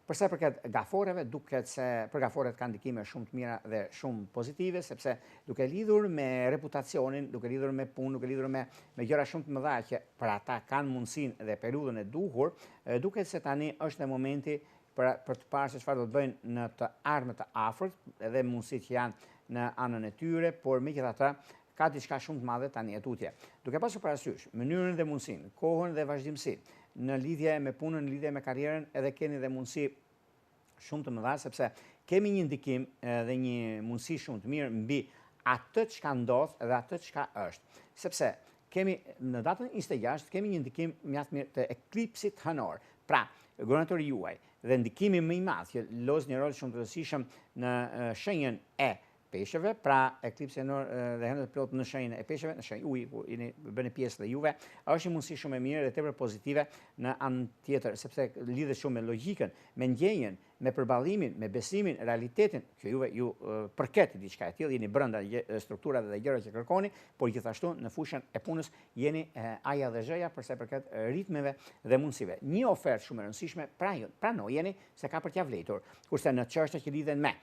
Përsa përket gaforeve, duket se për gaforet kanë ndikime shumë të mira dhe shumë pozitive, sepse duke lidhur me reputacionin, duke lidhur me punë, duke lidhur me gjëra shumë të mëdha që për ata kanë mundësinë dhe periudhën e duhur, duket se tani është në momenti për të parë se çfarë do të bëjnë në të ardhmen të afërt, edhe mundësitë që janë në anën e tyre, por megjithatë ka diçka shumë të madhe tani e tutje. Duke pasur parasysh mënyrën dhe mundësinë, kohën dhe vazhdimsinë në lidhje me punën, në lidhje me karrierën, edhe keni dhe mundësi shumë të mëdha, sepse kemi një ndikim dhe një mundësi shumë të mirë mbi atë çka ndodh dhe atë çka është. Sepse kemi në datën 26 kemi një ndikim mjaft mirë të eklipsit hënor. Pra, gonatori juaj dhe ndikimi më i madh që loz një rol shumë të rëndësishëm në shenjën e peshëve, pra eklipsi hënor dhe hënët plot në shenjën e peshëve, në shenjë uji, ku jeni bënë pjesë dhe juve, është një mundësi shumë e mirë dhe tepër pozitive në anë tjetër, sepse lidhet shumë me logjikën, me ndjenjen, me përballimin, me besimin, realitetin, që juve ju përket diçka e tillë, jeni brenda strukturave dhe gjërave që kërkoni, por gjithashtu në fushën e punës jeni aja dhe zhëja përsa përket ritmeve dhe mundësive. Një ofertë shumë e rëndësishme pranojeni se ka për t'ia vletur, kurse në çështjet që lidhen me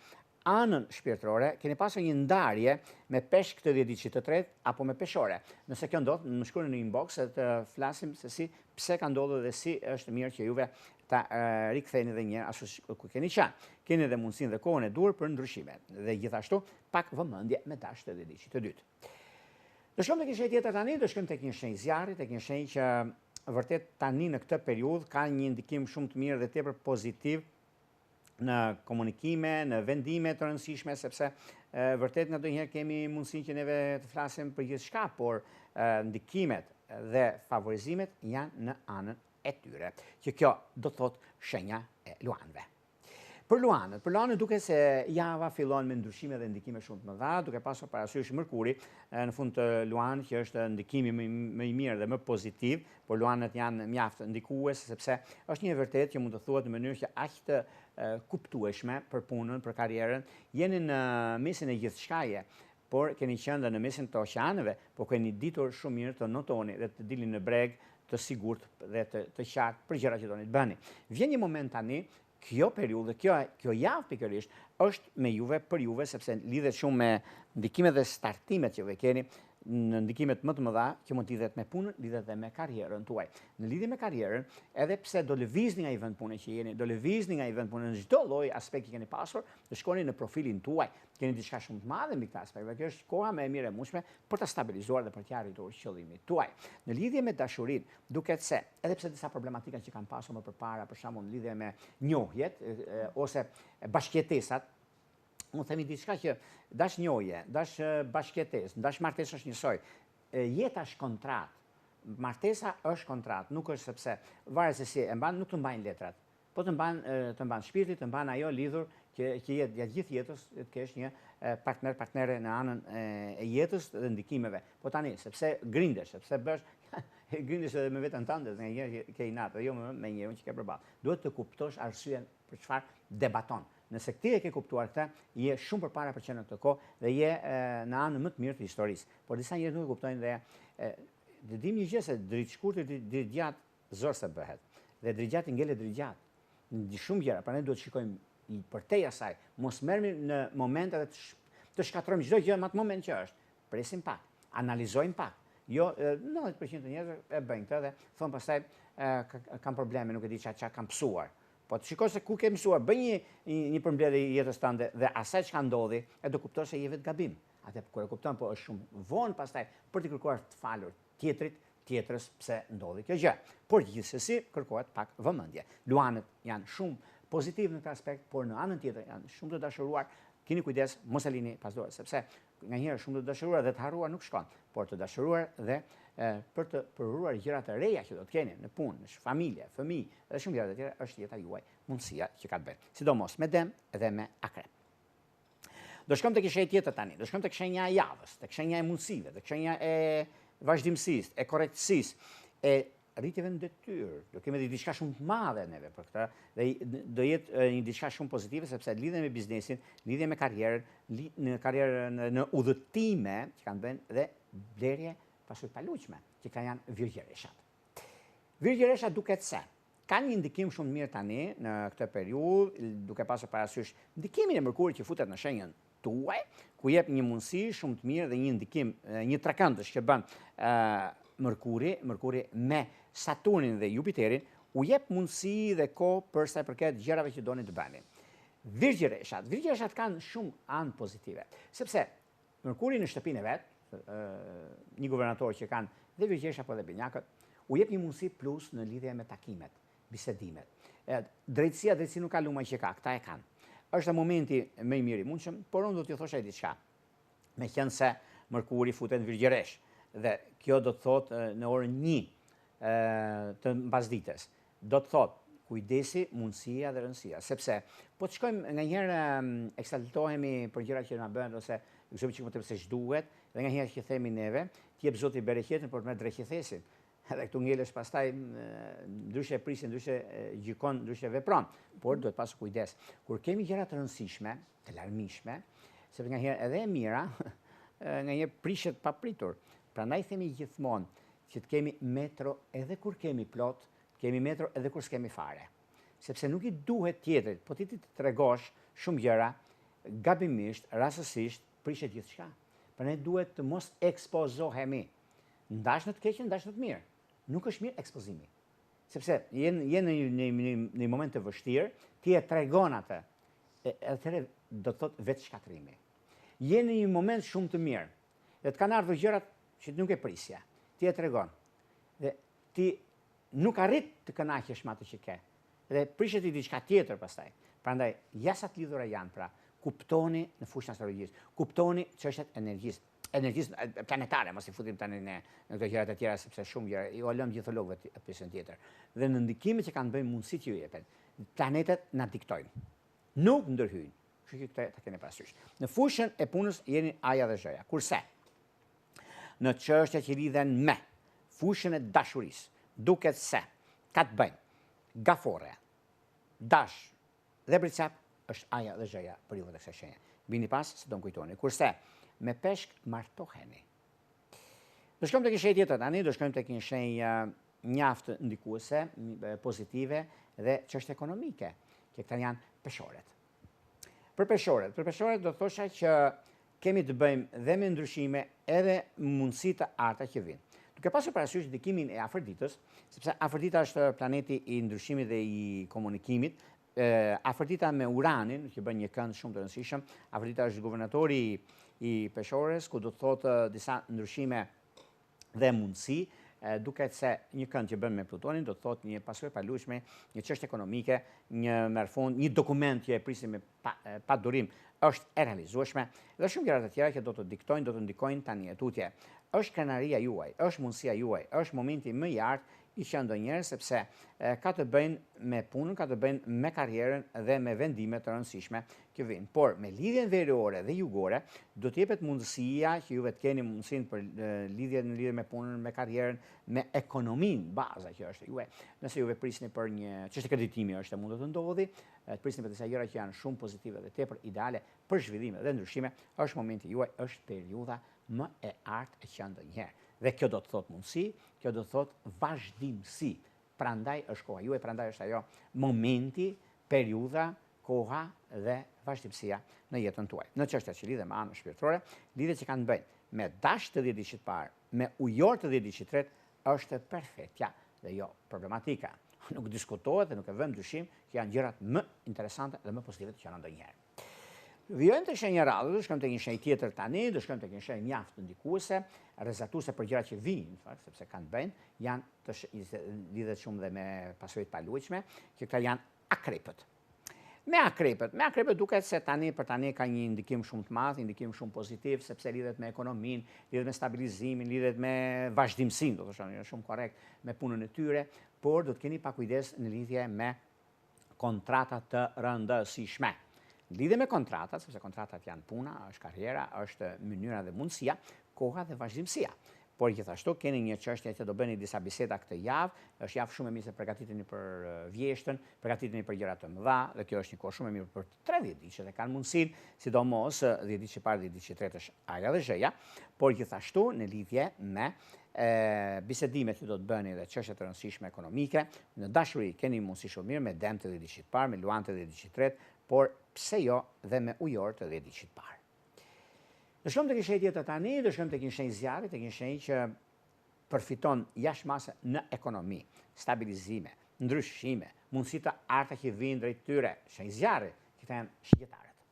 anën shpirtërore, keni pasur një ndarje me peshk të 10 ditë të tretë apo me peshore. Nëse kjo ndodh, më shkruani në inbox se të flasim se pse ka ndodhur dhe si është mirë që juve ta riktheni edhe një herë ashtu ku keni qenë. Keni edhe mundësinë dhe kohën e duhur për ndryshime dhe gjithashtu pak vëmendje me dash të 10 ditë të dytë. Do shkojmë tek një shenjë tjetër tani, do shkojmë tek një shenjë zjarri, tek një shenjë që vërtet tani në këtë periudhë ka një ndikim shumë të mirë dhe tepër pozitiv në komunikime, në vendime të rëndësishme, sepse vërtet ndonjëherë kemi mundësinë që neve të flasim për gjithçka, por ndikimet dhe favorizimet janë në anën e tyre, që kjo do të thotë shenja e luanëve. Për luanët duket se java fillon me ndryshime dhe ndikime shumë të mëdha, duke pasur parasysh Mërkuri në fund të luanit që është ndikimi më i mirë dhe më pozitiv, por luanët janë mjaft ndikues sepse është një vërtet që mund të thuhet në mënyrë që aq të kuptueshme për punën, për karrierën, jeni në mesin e gjithçkaje, por keni qenë në mesin të oqeanëve, por keni ditur shumë mirë të notoni dhe të dilni në breg të sigurt dhe të qartë për gjërat që doni të bëni. Vjen një moment tani kjo periudhë, kjo javë pikërisht është me juve, për juve, sepse lidhet shumë me ndikimet dhe startimet që juve keni, në ndikimet më të mëdha që mund të lidhet me punën, lidhet dhe me karrierën tuaj. Në lidhje me karrierën, edhe pse do lëvizni nga i vend pune që jeni, do lëvizni nga i vend pune në çdo lloj aspekti që keni pasur, të shkoni në profilin tuaj, keni diçka shumë të madhe mbi këtë aspekt. Kjo është koha më e mirë e mundshme për të stabilizuar dhe për të arritur qëllimin tuaj. Në lidhje me dashurinë, duket se edhe pse disa problematika që kanë pasur më përpara, për shembull në lidhje me njohjet ose bashkëjetesat, mund themi diçka që dash njohje, dash bashkëjetesë, dash martesë është njësoj. Jeta është kontratë. Martesa është kontratë, nuk është sepse varet se si e mban, nuk të mbajnë letrat. Po të mban shpirti, të mban ajo lidhur që gjatë gjithë jetës të kesh një partnere në anën e jetës dhe ndikimeve. Po tani, sepse grindesh, sepse bësh grindesh edhe me veten tënde, nga njëherë ke inat, jo me njërin që ke përballë. Duhet të kuptosh arsyen për çfarë debaton. Nëse ti e ke kuptuar këtë, je shumë përpara për që në këtë kohë dhe je në anën më të mirë të historisë. Por disa njerëz nuk e kuptojnë dhe dhe dim një gjë se dritë shkurtër, dritë gjatë zor se bëhet. Dhe dritë gjatë ngelet dritë gjatë. Në shumë gjëra, prandaj duhet të shikojmë përtej asaj. Mos merremi në momente dhe të shkatrojmë çdo gjë në atë moment që është. Presim pak, analizojmë pak. Jo, 90% të njerëzve e bëjnë këtë dhe thonë pastaj kam probleme, nuk e di çfarë kam psuar. Po të shikoj se ku ke mësuar, bëj një përmbledhje i jetës tënde dhe asaj çka ndodhi, e do kuptosh se je vetë gabim. Atë kur e kupton, po është shumë vonë pastaj për të kërkuar të falur tjetrit, tjetrës pse ndodhi kjo gjë. Por gjithsesi kërkohet pak vëmendje. Luanët janë shumë pozitiv në këtë aspekt, por në anën tjetër janë shumë të dashuruar. Keni kujdes, mos e lini pas dorë, sepse nganjëherë shumë të dashuruar dhe të harruar nuk shkon, por të dashuruar dhe për të përruar gjëra të reja që do të keni në punë, në familje, fëmijë dhe shumë gjëra të tjera është jeta juaj, mundësia që ka të bëjë. Sidomos me Dem dhe me Akrep. Do shkojmë tek shenja tjetër tani, do shkojmë tek shenja e javës, tek shenja e mundësive, tek shenja e vazhdimësisë, e korrektësisë, e rritjeve në detyrë. Do kemi diçka shumë të madhe neve për këtë dhe do jetë një diçka shumë pozitive sepse lidhen me biznesin, lidhen me karrierën, në udhëtime që kanë bënë dhe blerje pasur paluçme, që kanë janë virgjëreshat. Virgjëreshat duket se kanë një ndikim shumë të mirë tani në këtë periudhë, duke pasur parasysh ndikimin e Mërkurit që futet në shenjën tuaj, ku jep një mundësi shumë të mirë dhe një ndikim, një trekëndësh që bën Mërkuri me Saturnin dhe Jupiterin, u jep mundësi dhe kohë për sa i përket gjërave që doni të bëni. Virgjëreshat kanë shumë anë pozitive, sepse Mërkuri në shtëpinë e vet, një guvernator që kanë dhe virgjëresha po dhe binjakët, u jep një mundësi plus në lidhje me takimet, bisedimet. Drejtësia nuk ka lumaj që ka, këta e kanë. Është momenti më i mirë i mundshëm, por unë do t'ju thosha diçka. Meqense Mërkuri futet në virgjëresh dhe kjo do të thotë në orën 1 të mbasdites. Do të thotë kujdesi, mundësia dhe rëndësia, sepse po të shkojmë nganjëherë eksaltohemi për gjëra që na bëhen ose gjumë që më të se ç'duhet, dhe nganjëherë që themi neve, ti jep Zoti bereqetin por me dreqethesin. Edhe këtu ngelesh pastaj ndryshe prisin, ndryshe gjykon, ndryshe vepron, por duhet pasur kujdes. Kur kemi gjëra të rëndësishme, të larmishme, sepse nganjëherë edhe e mira, nganjëherë prishet papritur. Prandaj themi gjithmonë që të kemi metro edhe kur kemi plot, kemi metro edhe kur s'kemi fare. Sepse nuk i duhet tjetrit, po ti të tregosh shumë gjëra, gabimisht, rastësisht, prishet gjithçka. Prandaj duhet të mos ekspozohemi. Ndash në të keqen, ndash në të mirë. Nuk është mirë ekspozimi. Sepse je në një moment të vështirë, ti e tregon atë, atëherë do të thotë vetë shkatrimi. Je në një moment shumë të mirë, dhe të kanë ardhur gjërat që nuk e prisja. Ti e tregon. Dhe ti nuk arrit të kënaqesh me atë që ke. Dhe prishet i diçka tjetër pastaj. Prandaj jasat lidhura janë pra, kuptoni në fushën e astrologjisë, kuptoni çështjet energjisë planetare, mos i futim tani në këto gjërat e tjera sepse shumë gjëra i lëm gjithologëve atë pjesën tjetër. Dhe në ndikimet që kanë bëjnë mundësitë që ju jepen, planetet na diktojnë. Nuk ndërhyjnë. Kështu që këtë ta keni parasysh. Në fushën e punës jeni aja dhe zhëja. Kurse në çështjet që lidhen me fushën e dashurisë, duket se ka të bëjnë gafore, dash dhe bricap është aja dhe zhëja periudhët e kësaj shenje. Bini pas se do më kujtoni. Kurse me peshk martoheni. Do shkojmë tek një shenjë tjetër tani, do shkojmë tek një shenjë mjaft ndikuese, pozitive dhe çështje ekonomike, që këta janë peshorët. Për peshorët do thosha që kemi të bëjmë dhe me ndryshime edhe mundësi të arta që vinë. Duke pasur parasysh ndikimin e Afërditës, sepse Afërdita është planeti i ndryshimit dhe i komunikimit, Afërdita me Uranin, që bën një kënd shumë të rëndësishëm, Afërdita është guvernatori i peshores, ku do të thotë disa ndryshime dhe mundësi, duket se një kënd që bën me Plutonin do të thotë një pasojë e paluajtshme, një çështje ekonomike, një merrfund, një dokument që e prisim me pa durim është e realizueshme dhe shumë gjëra të tjera që do të diktojnë, do të ndikojnë tani e tutje. Është krenaria juaj, është mundësia juaj, është momenti më i artë i që ndonjëherë sepse ka të bëjnë me punën, ka të bëjnë me karrierën dhe me vendime të rëndësishme që vinë. Por me lidhjen veriore dhe jugore do të jepet mundësia që juve të keni mundësinë për lidhje me punën, me karrierën, me ekonominë, baza që është juve. Nëse juve prisni për një çështje kreditimi është e mundur të ndodhi, të prisni për disa gjëra që janë shumë pozitive dhe tepër ideale për zhvillime dhe ndryshime, është momenti juaj, është periudha më e artë e që ndonjëherë. Dhe kjo do të thotë mundësi, kjo do të thotë vazhdimësi. Prandaj është koha juaj, prandaj është ajo momenti, periudha, koha dhe vazhdimësia në jetën tuaj. Në çështjet që lidhen me anën shpirtërore, lidhjet që kanë bëjnë me dash të 10 ditë parë, me ujor të 10 ditë tretë, është perfektja dhe jo problematika. Nuk diskutohet dhe nuk e vëmë dyshim që janë gjërat më interesante dhe më pozitive që janë ndonjëherë. Vjojmë të shenjë radhë, do shkojmë të një shenjë tjetër tani, do shkojmë të një shenjë mjaft të ndikuese, rrezatuese për gjëra që vijnë, në fakt, sepse kanë bëjnë, janë lidhet shumë dhe me pasojat paluajtshme, që këta janë akrepët. Me akrepët duket se për tani ka një ndikim shumë të madh, ndikim shumë pozitiv, sepse lidhet me ekonominë, lidhet me stabilizimin, lidhet me vazhdimsinë, do të thonë, shumë korrekt me punën e tyre, por do të keni pak kujdes në lidhje me kontratat të rëndësishme. Lidhe me kontratat, sepse kontratat janë puna, është karriera, është mënyra dhe mundësia, koha dhe vazhdimësia. Por gjithashtu keni një çështje që do bëni disa biseda këtë javë, është javë shumë e mirë se përgatiteni për vjeshtën, përgatiteni për gjëra të mëdha, dhe kjo është një kohë shumë e mirë për 30 ditë që kanë mundësinë, sidomos 10 ditë që parë, 10 ditë që tretë është aja dhe zheja, por gjithashtu në lidhje me bisedimet që do të bëni dhe çështje të rëndësishme ekonomike, në dashuri keni mundësi shumë mirë me dëmt të 10 ditë që parë, me luante të 10 ditë që tretë, por pse jo dhe me ujor të 10 ditë që parë. Do shkojmë tek një shenjë tjetër tani, do shkojmë tek një shenjë zjarri, tek një shenjë që përfiton jashtëmase në ekonomi, stabilizime, ndryshime, mundësi të arta që vijnë drejt tyre, shenjë zjarri, këta janë shigjetarët.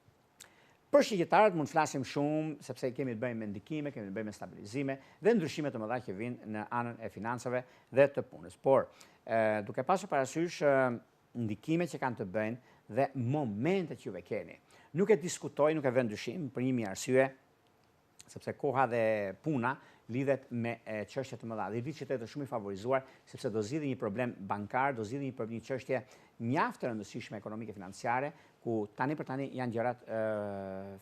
Për shigjetarët mund të flasim shumë, sepse kemi të bëjmë me ndikime, kemi të bëjmë me stabilizime dhe ndryshime të mëdha që vijnë në anën e financave dhe të punës. Por, duke pasur parasysh ndikime që kanë të bëjnë dhe momentet që juve keni. Nuk e diskutoj, nuk e vend dyshim për një arsye, sepse koha dhe puna lidhet me çështje të mëdha. Dhe vit që është shumë i favorizuar, sepse do zgjidhë një problem bankar, do zgjidhë një çështje mjaft të rëndësishme ekonomike financiare, ku tani për tani janë gjërat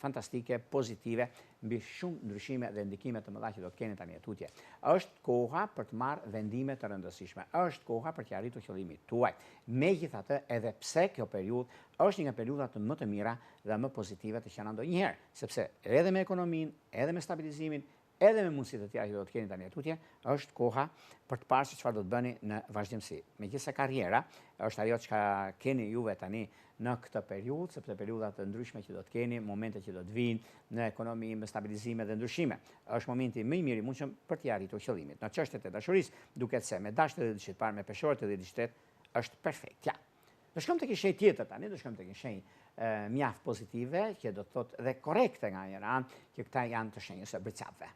fantastike, pozitive, mbi shumë ndryshime dhe ndikime të mëdha që do të keni tani tutje. Është koha për të marrë vendime të rëndësishme. Është koha për të arritur qëllimin tuaj. Megjithatë, edhe pse kjo periudhë është një nga periudhat më të mira dhe më pozitive të qenë ndonjëherë, sepse edhe me ekonominë, edhe me stabilizimin, edhe me mundësitë të tjera që do të keni tani tutje, është koha për të parë se çfarë do të bëni në vazhdimsi. Megjithëse karriera është ajo që keni juve tani në këtë periudhë, sepse periudha të ndryshme që do të keni, momente që do të vinë në ekonomi, me stabilizime dhe ndryshime. Është momenti më i mirë i mundshëm për të arritur qëllimin. Në çështjet e dashurisë, duket se me dashur të diçit parë, me peshorë të diçit është perfekt. Ja. Do shkojmë tek një shenjë tjetër tani, do shkojmë tek një shenjë mjaft pozitive, që do të thotë dhe korrekte nga njëra anë, që këta janë të shenjës së bricapëve.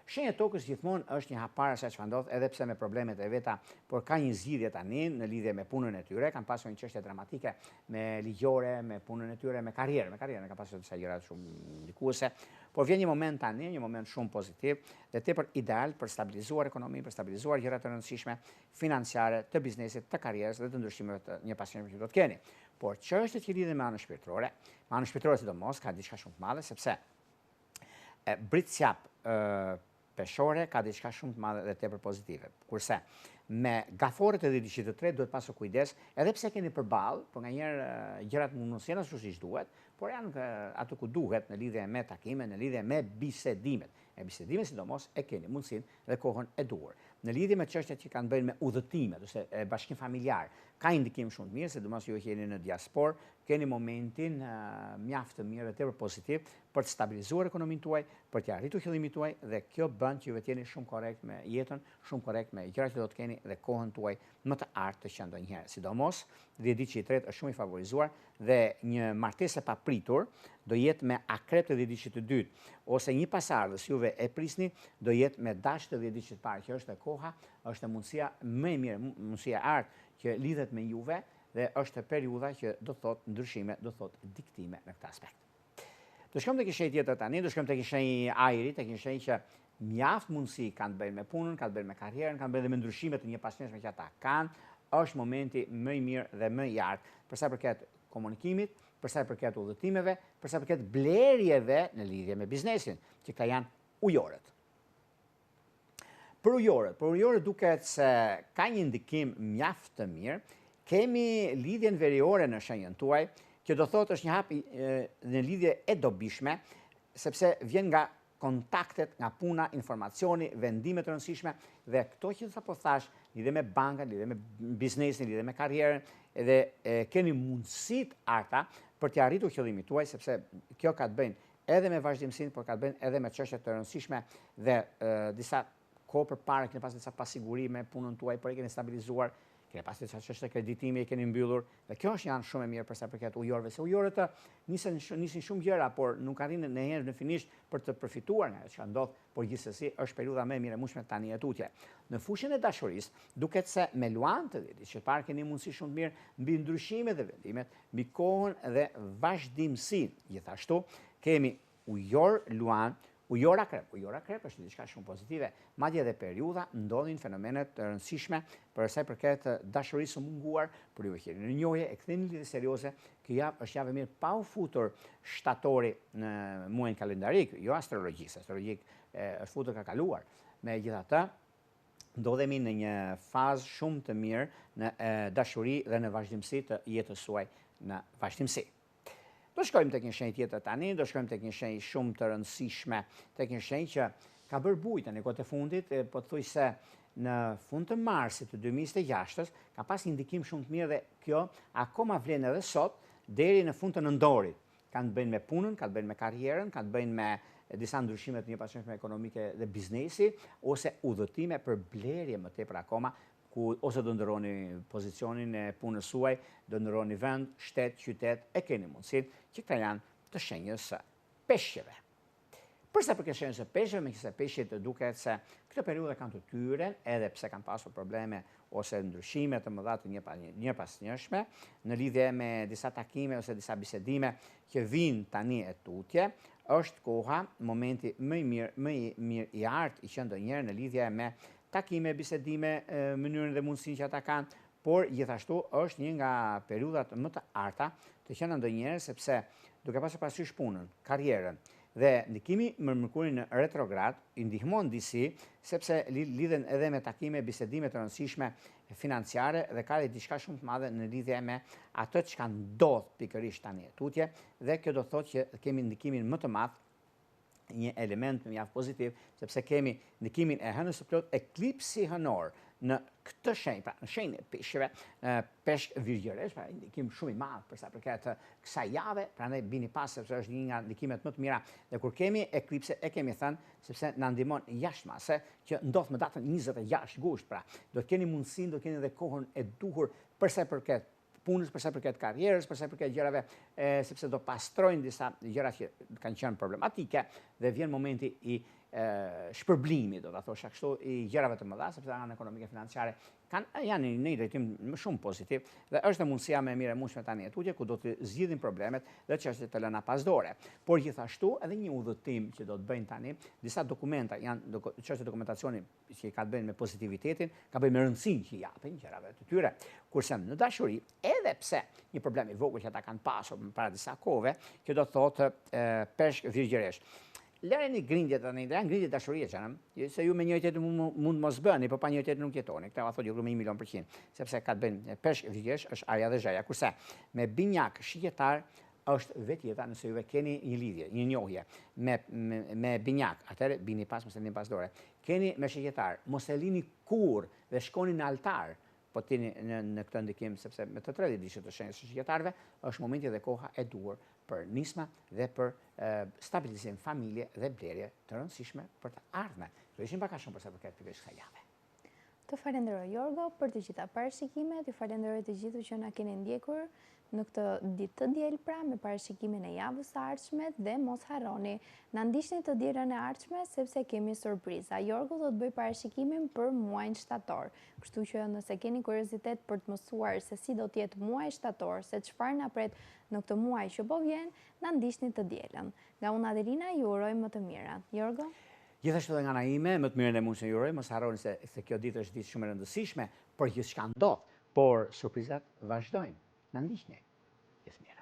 Shenja e tokës gjithmonë është një hapar asaj çfarë ndodh, edhe pse me problemet e veta, por ka një zgjidhje tani në lidhje me punën e tyre, kanë pasur një çështje dramatike me ligjore, me punën e tyre, me karrierën ka pasur disa gjëra shumë ndikuese, por vjen një moment tani, një moment shumë pozitiv dhe tepër ideal për stabilizuar ekonominë, për stabilizuar gjërat të rëndësishme financiare, të biznesit, të karrierës dhe të ndryshimeve të një pasionë që do të keni. Por çështjet që lidhen me anën shpirtërore sidomos ka diçka shumë të madhe, sepse britsjap peshore ka diçka shumë të madhe dhe tepër pozitive. Kurse me gaforet e diçit të tretë duhet pasur kujdes, edhe pse keni përballë, por nganjëherë gjërat mund mos jenë ashtu siç duhet, por janë aty ku duhet në lidhje me takime, në lidhje me bisedimet. E bisedimet sidomos e keni mundësinë dhe kohën e duhur. Në lidhje me çështjet që kanë bënë me udhëtimet ose bashkim familjar, ka indikim shumë të mirë, sidomos ju jeni në diasporë, keni momentin mjaft të mirë dhe tepër pozitiv për të stabilizuar ekonominë tuaj, për të arritur qëllimin tuaj dhe kjo bën që ju të jeni shumë korrekt me jetën, shumë korrekt me gjërat që do të keni dhe kohën tuaj më të artë të qenë ndonjëherë. Sidomos, 10 ditë që i tretë është shumë i favorizuar dhe një martesë e papritur do jetë me akrep të 10 ditë të dytë ose një pasardhës juve e prisni do jetë me dash të 10 ditë të parë, që është koha, është mundësia më e mirë, mundësia e artë që lidhet me juve dhe është periudha që do thotë ndryshime, do thotë diktime në këtë aspekt. Do shkojmë tek një shenjë tjetër tani, do shkojmë tek një shenjë ajri, tek një shenjë që mjaft mundësi kanë të bëjnë me punën, kanë të bëjnë me karrierën, kanë të bëjnë me ndryshimet të një pasionshme që ata kanë, është momenti më i mirë dhe më i artë për sa i përket komunikimit, për sa i përket udhëtimeve, për sa i përket blerjeve në lidhje me biznesin, që këta janë ujorët. Për ujorët duket se ka një ndikim mjaft të mirë, kemi lidhjen veriore në shenjën tuaj, që do thotë është një hap në lidhje e dobishme, sepse vjen nga kontaktet, nga puna, informacioni, vendimet të rëndësishme dhe këto që sa po thash, lidhe me bankat, lidhe me biznesin, lidhe me karrierën, edhe keni mundësit arta për të arritur qëllimin tuaj, sepse kjo ka të bëjnë edhe me vazhdimsinë, por ka të bëjnë edhe me çështje të rëndësishme dhe disa kohë përpara keni pas disa pasigurime, punën tuaj, por e keni stabilizuar, keni pasur disa çështje kreditimi e keni mbyllur, dhe kjo është janë shumë e mirë për sa përket ujorëve, se ujorët nisin shumë gjëra, por nuk arrin ndonjëherë në finisht për të përfituar nga ajo që ndodh, por gjithsesi është periudha më e mirë e mundshme tani e tutje. Në fushën e dashurisë, duket se me luan të ditë që parë keni mundësi shumë të mirë mbi ndryshimet dhe vendimet, mbi kohën dhe vazhdimsinë. Gjithashtu kemi ujor luan, ujor akrep. Ujor akrep është diçka shumë pozitive. Madje edhe periudha ndodhin fenomene të rëndësishme për sa i përket dashurisë së munguar, për ju keni në njohje e ktheni lidhje serioze. Kjo javë është javë mirë pa u futur shtatori në muajin kalendarik, jo astrologjisë. Astrologjik është futur ka kaluar. Megjithatë, ndodhemi në një fazë shumë të mirë në dashuri dhe në vazhdimsi të jetës suaj në vazhdimsi. Do shkojmë tek një shenjë tjetër tani, do shkojmë tek një shenjë shumë të rëndësishme, tek një shenjë që ka bërë bujë tani kohët e fundit, po thuajse në fund të marsit të 2026 ka pas një ndikim shumë të mirë dhe kjo akoma vlen edhe sot deri në fund të nëndorit. Kanë të bëjnë me punën, kanë të bëjnë me karrierën, kanë të bëjnë me disa ndryshime të njëpasqyrshme ekonomike dhe biznesi, ose udhëtime për blerje më tepër akoma, ose do ndërroni pozicionin e punës suaj, do ndërroni vend, shtet, qytet, e keni mundësinë që këta janë të shenjës së peshqeve. Përsa për këtë shenjës së peshqeve, me kësa peshqet duket se këtë periudhë kanë të tyren, edhe pse kanë pasur probleme ose ndryshime të mëdha të njëpasnjëshme, në lidhje me disa takime ose disa bisedime që vinë tani e tutje, është koha, momenti më i mirë i artë i që ndonjëherë në lidhje me takime, bisedime, mënyrën dhe mundësinë që ata kanë, por gjithashtu është një nga periudhat më të arta të qenë ndonjëherë, sepse duke pasur parasysh punën, karrierën dhe ndikimi Mërkurin në retrograd i ndihmon disi, sepse lidhen edhe me takime, bisedime të rëndësishme financiare dhe ka dhe diçka shumë të madhe në lidhje me ato që ka ndodhur pikërisht tani e tutje, dhe kjo do thotë që kemi ndikimin më të madh, një element më javë pozitiv, sepse kemi ndikimin e hënës së plot, eklipsi hënor në këtë shenjë, pra në shenjën e peshqeve, peshk virgjëresh, pra ndikim shumë i madh për sa përket kësaj jave, prandaj bini pas sepse është një nga ndikimet më të mira. Dhe kur kemi eklipse, e kemi thënë, sepse na ndihmon jashtëmase, që ndodh më datën 26 gusht, pra do të keni mundësinë, do të keni edhe kohën e duhur për sa përket punës, për sa përket karrierës, për sa përket gjërave, sepse do pastrojnë disa gjëra që kanë qenë problematike dhe vjen momenti i shpërblimit, do ta thosha kështu, i gjërave të mëdha, sepse ana ekonomike financiare janë në një drejtim më shumë pozitiv dhe është mundësia më e mirë e mundshme tani e tutje ku do të zgjidhin problemet dhe çështjet të lëna pas dore. Por gjithashtu edhe një udhëtim që do të bëjnë tani, disa dokumenta janë çështje dokumentacioni që ka të bëjnë me pozitivitetin, ka bëjnë me rëndësinë që japin gjërave të tyre. Kurse në dashuri, edhe pse një problem i vogël që ata kanë pasur para disa kohëve, që do thotë peshk virgjëresh. Lëreni grindjet tani, janë grindjet dashurie që se ju me njëri tjetrin mund mos bëni, por pa njëri tjetrin nuk jetoni. Këtë thotë ju me 1.000.000%, sepse ka të bëjnë peshk virgjëresh është aja dhe zhaja. Kurse me binjak shigjetar është vetjeta nëse juve keni një lidhje, një njohje me binjak, atëherë bini pas, mos e lini pas dore. Keni me shigjetar, mos e lini kurrë dhe shkoni në altar, po tini në këtë ndikim, sepse me të tretë dishë të shenjës së shigjetarëve, është momenti dhe koha e duhur për nisma dhe për stabilizim familje dhe blerje të rëndësishme për të ardhmen. Do ishim pak a shumë përsa përket pikërisht kësaj jave. Të falenderoj Jorgo për të gjitha parashikimet, të falenderoj të gjithë që na keni ndjekur në këtë ditë të diel pra me parashikimin e javës së ardhshme dhe mos harroni na ndiqni të dielën e ardhshme sepse kemi surpriza. Jorgo do të bëj parashikimin për muajin shtator. Kështu që nëse keni kuriozitet për të mësuar se si do të jetë muaji shtator, se çfarë na pret në këtë muaj që po vjen, na ndiqni të dielën. Nga unë Adelina ju uroj më të mirat. Jorgo? Gjithashtu dhe nga ana ime, më të mirën e mundshme ju uroj, mos harroni se kjo ditë është ditë shumë e rëndësishme për gjithçka ndodh, por surprizat vazhdojnë. Na ndiqni. Gjithë mirë.